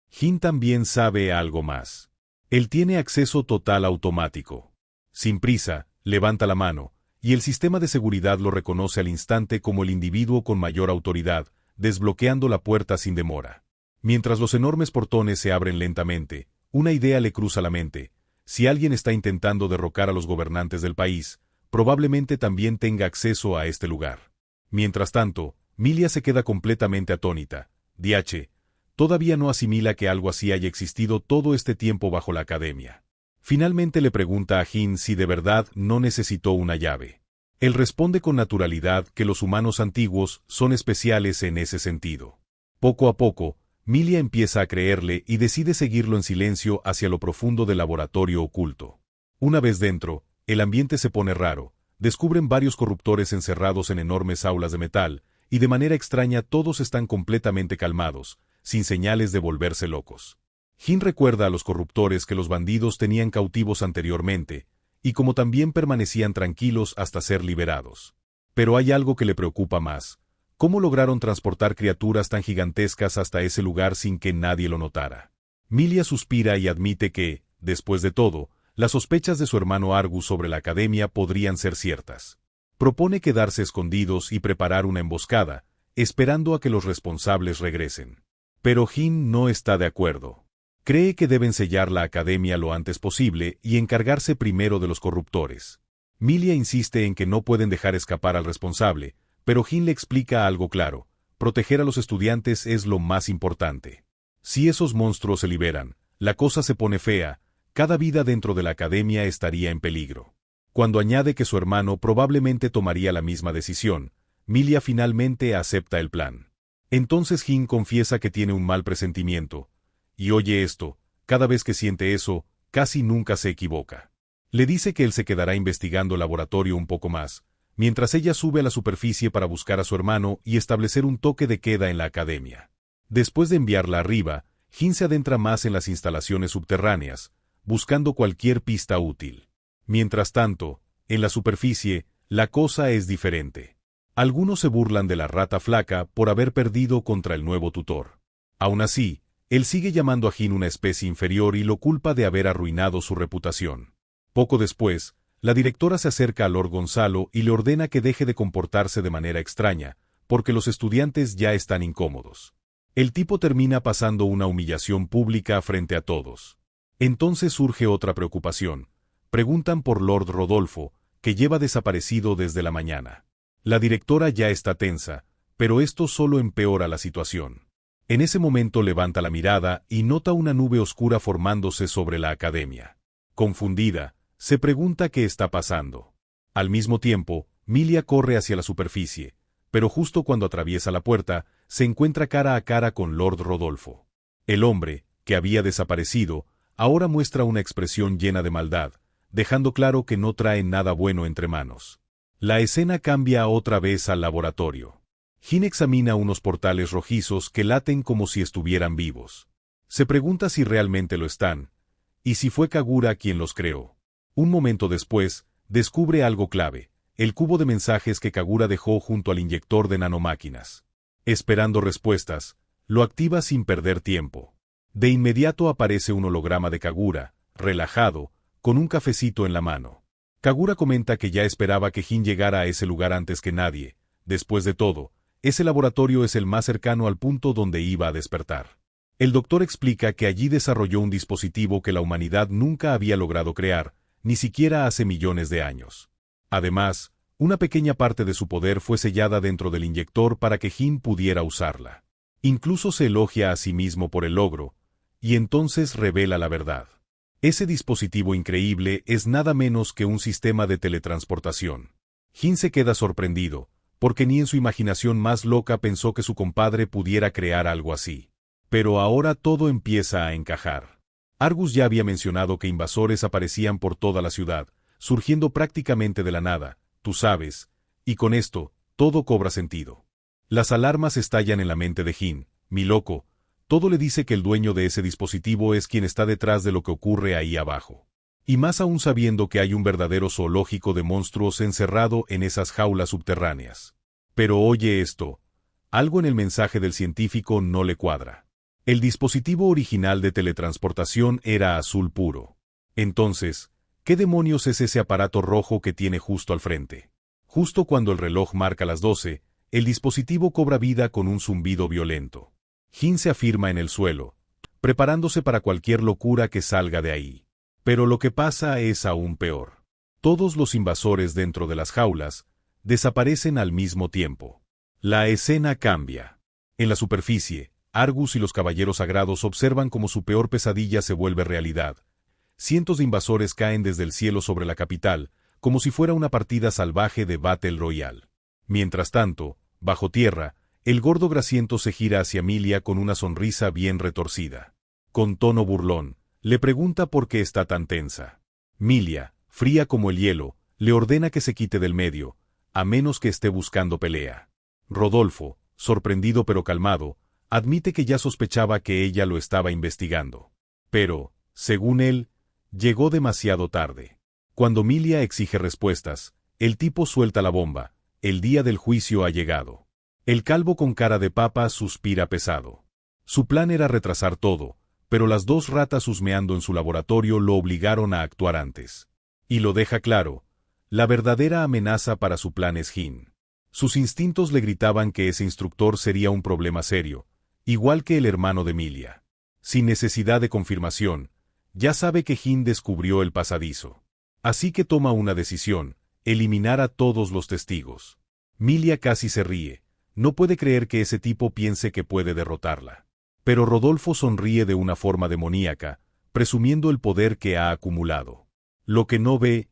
Jin también sabe algo más. Él tiene acceso total automático. Sin prisa, levanta la mano, y el sistema de seguridad lo reconoce al instante como el individuo con mayor autoridad, desbloqueando la puerta sin demora. Mientras los enormes portones se abren lentamente, una idea le cruza la mente: si alguien está intentando derrocar a los gobernantes del país, probablemente también tenga acceso a este lugar. Mientras tanto, Milia se queda completamente atónita. Diache, todavía no asimila que algo así haya existido todo este tiempo bajo la academia. Finalmente le pregunta a Jin si de verdad no necesitó una llave. Él responde con naturalidad que los humanos antiguos son especiales en ese sentido. Poco a poco, Milia empieza a creerle y decide seguirlo en silencio hacia lo profundo del laboratorio oculto. Una vez dentro, el ambiente se pone raro. Descubren varios corruptores encerrados en enormes aulas de metal, y de manera extraña todos están completamente calmados, sin señales de volverse locos. Jin recuerda a los corruptores que los bandidos tenían cautivos anteriormente, y como también permanecían tranquilos hasta ser liberados. Pero hay algo que le preocupa más: ¿cómo lograron transportar criaturas tan gigantescas hasta ese lugar sin que nadie lo notara? Milia suspira y admite que, después de todo, las sospechas de su hermano Argus sobre la academia podrían ser ciertas. Propone quedarse escondidos y preparar una emboscada, esperando a que los responsables regresen. Pero Jin no está de acuerdo. Cree que deben sellar la academia lo antes posible y encargarse primero de los corruptores. Milia insiste en que no pueden dejar escapar al responsable, pero Jin le explica algo claro: proteger a los estudiantes es lo más importante. Si esos monstruos se liberan, la cosa se pone fea. Cada vida dentro de la academia estaría en peligro. Cuando añade que su hermano probablemente tomaría la misma decisión, Milia finalmente acepta el plan. Entonces Jin confiesa que tiene un mal presentimiento. Y oye esto: cada vez que siente eso, casi nunca se equivoca. Le dice que él se quedará investigando el laboratorio un poco más, mientras ella sube a la superficie para buscar a su hermano y establecer un toque de queda en la academia. Después de enviarla arriba, Jin se adentra más en las instalaciones subterráneas, buscando cualquier pista útil. Mientras tanto, En la superficie, la cosa es diferente. Algunos se burlan de la rata flaca por haber perdido contra el nuevo tutor. Aún así, él sigue llamando a Jin una especie inferior y lo culpa de haber arruinado su reputación. Poco después, la directora se acerca a Lord Gonzalo y le ordena que deje de comportarse de manera extraña, porque los estudiantes ya están incómodos. El tipo termina pasando una humillación pública frente a todos. Entonces surge otra preocupación. Preguntan por Lord Rodolfo, que lleva desaparecido desde la mañana. La directora ya está tensa, pero esto solo empeora la situación. En ese momento levanta la mirada y nota una nube oscura formándose sobre la academia. Confundida, se pregunta qué está pasando. Al mismo tiempo, Milia corre hacia la superficie, pero justo cuando atraviesa la puerta, se encuentra cara a cara con Lord Rodolfo. El hombre, que había desaparecido, ahora muestra una expresión llena de maldad, dejando claro que no trae nada bueno entre manos. La escena cambia otra vez al laboratorio. Jin examina unos portales rojizos que laten como si estuvieran vivos. Se pregunta si realmente lo están, y si fue Kagura quien los creó. Un momento después, descubre algo clave, el cubo de mensajes que Kagura dejó junto al inyector de nanomáquinas. Esperando respuestas, lo activa sin perder tiempo. De inmediato aparece un holograma de Kagura, relajado, con un cafecito en la mano. Kagura comenta que ya esperaba que Jin llegara a ese lugar antes que nadie. Después de todo, ese laboratorio es el más cercano al punto donde iba a despertar. El doctor explica que allí desarrolló un dispositivo que la humanidad nunca había logrado crear, ni siquiera hace millones de años. Además, una pequeña parte de su poder fue sellada dentro del inyector para que Jin pudiera usarla. Incluso se elogia a sí mismo por el logro, y entonces revela la verdad. Ese dispositivo increíble es nada menos que un sistema de teletransportación. Jin se queda sorprendido, porque ni en su imaginación más loca pensó que su compadre pudiera crear algo así. Pero ahora todo empieza a encajar. Argus ya había mencionado que invasores aparecían por toda la ciudad, surgiendo prácticamente de la nada, tú sabes, y con esto, todo cobra sentido. Las alarmas estallan en la mente de Jin. Mi loco, todo le dice que el dueño de ese dispositivo es quien está detrás de lo que ocurre ahí abajo. Y más aún sabiendo que hay un verdadero zoológico de monstruos encerrado en esas jaulas subterráneas. Pero oye esto, algo en el mensaje del científico no le cuadra. El dispositivo original de teletransportación era azul puro. Entonces, ¿qué demonios es ese aparato rojo que tiene justo al frente? Justo cuando el reloj marca las 12, el dispositivo cobra vida con un zumbido violento. Jin se afirma en el suelo, preparándose para cualquier locura que salga de ahí. Pero lo que pasa es aún peor. Todos los invasores dentro de las jaulas desaparecen al mismo tiempo. La escena cambia. En la superficie, Argus y los caballeros sagrados observan cómo su peor pesadilla se vuelve realidad. Cientos de invasores caen desde el cielo sobre la capital, como si fuera una partida salvaje de Battle Royale. Mientras tanto, bajo tierra, el gordo grasiento se gira hacia Milia con una sonrisa bien retorcida. Con tono burlón, le pregunta por qué está tan tensa. Milia, fría como el hielo, le ordena que se quite del medio, a menos que esté buscando pelea. Rodolfo, sorprendido pero calmado, admite que ya sospechaba que ella lo estaba investigando. Pero, según él, llegó demasiado tarde. Cuando Milia exige respuestas, el tipo suelta la bomba. El día del juicio ha llegado. El calvo con cara de papa suspira pesado. Su plan era retrasar todo, pero las dos ratas husmeando en su laboratorio lo obligaron a actuar antes. Y lo deja claro, la verdadera amenaza para su plan es Jin. Sus instintos le gritaban que ese instructor sería un problema serio, igual que el hermano de Milia. Sin necesidad de confirmación, ya sabe que Jin descubrió el pasadizo. Así que toma una decisión, eliminar a todos los testigos. Milia casi se ríe, no puede creer que ese tipo piense que puede derrotarla. Pero Rodolfo sonríe de una forma demoníaca, presumiendo el poder que ha acumulado. Lo que no ve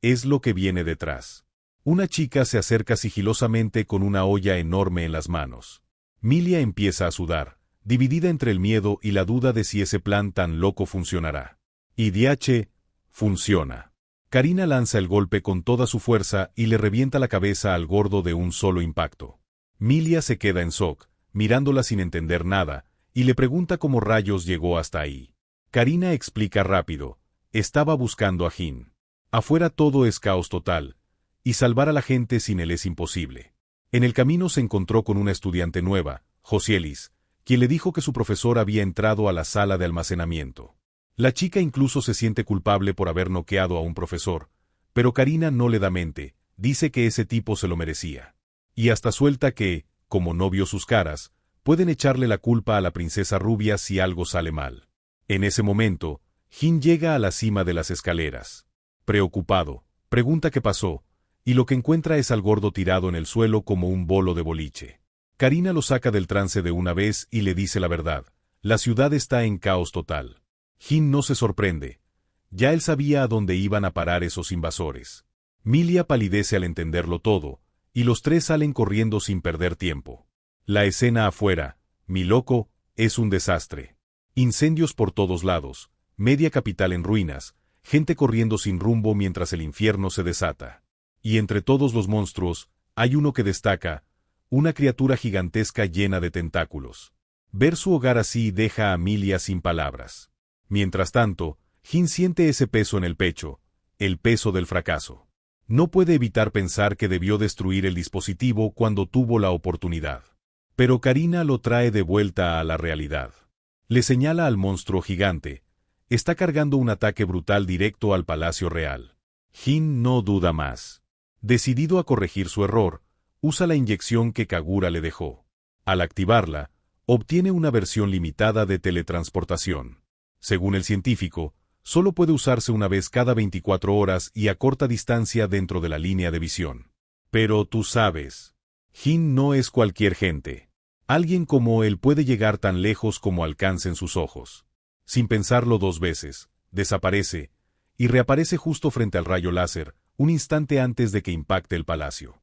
es lo que viene detrás. Una chica se acerca sigilosamente con una olla enorme en las manos. Milia empieza a sudar, dividida entre el miedo y la duda de si ese plan tan loco funcionará. Y DH, funciona. Karina lanza el golpe con toda su fuerza y le revienta la cabeza al gordo de un solo impacto. Milia se queda en shock, mirándola sin entender nada, y le pregunta cómo rayos llegó hasta ahí. Karina explica rápido, estaba buscando a Jin. Afuera todo es caos total, y salvar a la gente sin él es imposible. En el camino se encontró con una estudiante nueva, Josielis, quien le dijo que su profesor había entrado a la sala de almacenamiento. La chica incluso se siente culpable por haber noqueado a un profesor, pero Karina no le da mente, dice que ese tipo se lo merecía. Y hasta suelta que, como no vio sus caras, pueden echarle la culpa a la princesa rubia si algo sale mal. En ese momento, Jin llega a la cima de las escaleras. Preocupado, pregunta qué pasó, y lo que encuentra es al gordo tirado en el suelo como un bolo de boliche. Karina lo saca del trance de una vez y le dice la verdad: la ciudad está en caos total. Jin no se sorprende. Ya él sabía a dónde iban a parar esos invasores. Milia palidece al entenderlo todo, y los tres salen corriendo sin perder tiempo. La escena afuera, mi loco, es un desastre. Incendios por todos lados, media capital en ruinas, gente corriendo sin rumbo mientras el infierno se desata. Y entre todos los monstruos, hay uno que destaca, una criatura gigantesca llena de tentáculos. Ver su hogar así deja a Milia sin palabras. Mientras tanto, Jin siente ese peso en el pecho, el peso del fracaso. No puede evitar pensar que debió destruir el dispositivo cuando tuvo la oportunidad. Pero Karina lo trae de vuelta a la realidad. Le señala al monstruo gigante. Está cargando un ataque brutal directo al Palacio Real. Jin no duda más. Decidido a corregir su error, usa la inyección que Kagura le dejó. Al activarla, obtiene una versión limitada de teletransportación. Según el científico, solo puede usarse una vez cada 24 horas y a corta distancia dentro de la línea de visión. Pero tú sabes, Jin no es cualquier gente. Alguien como él puede llegar tan lejos como alcancen sus ojos. Sin pensarlo dos veces, desaparece, y reaparece justo frente al rayo láser, un instante antes de que impacte el palacio.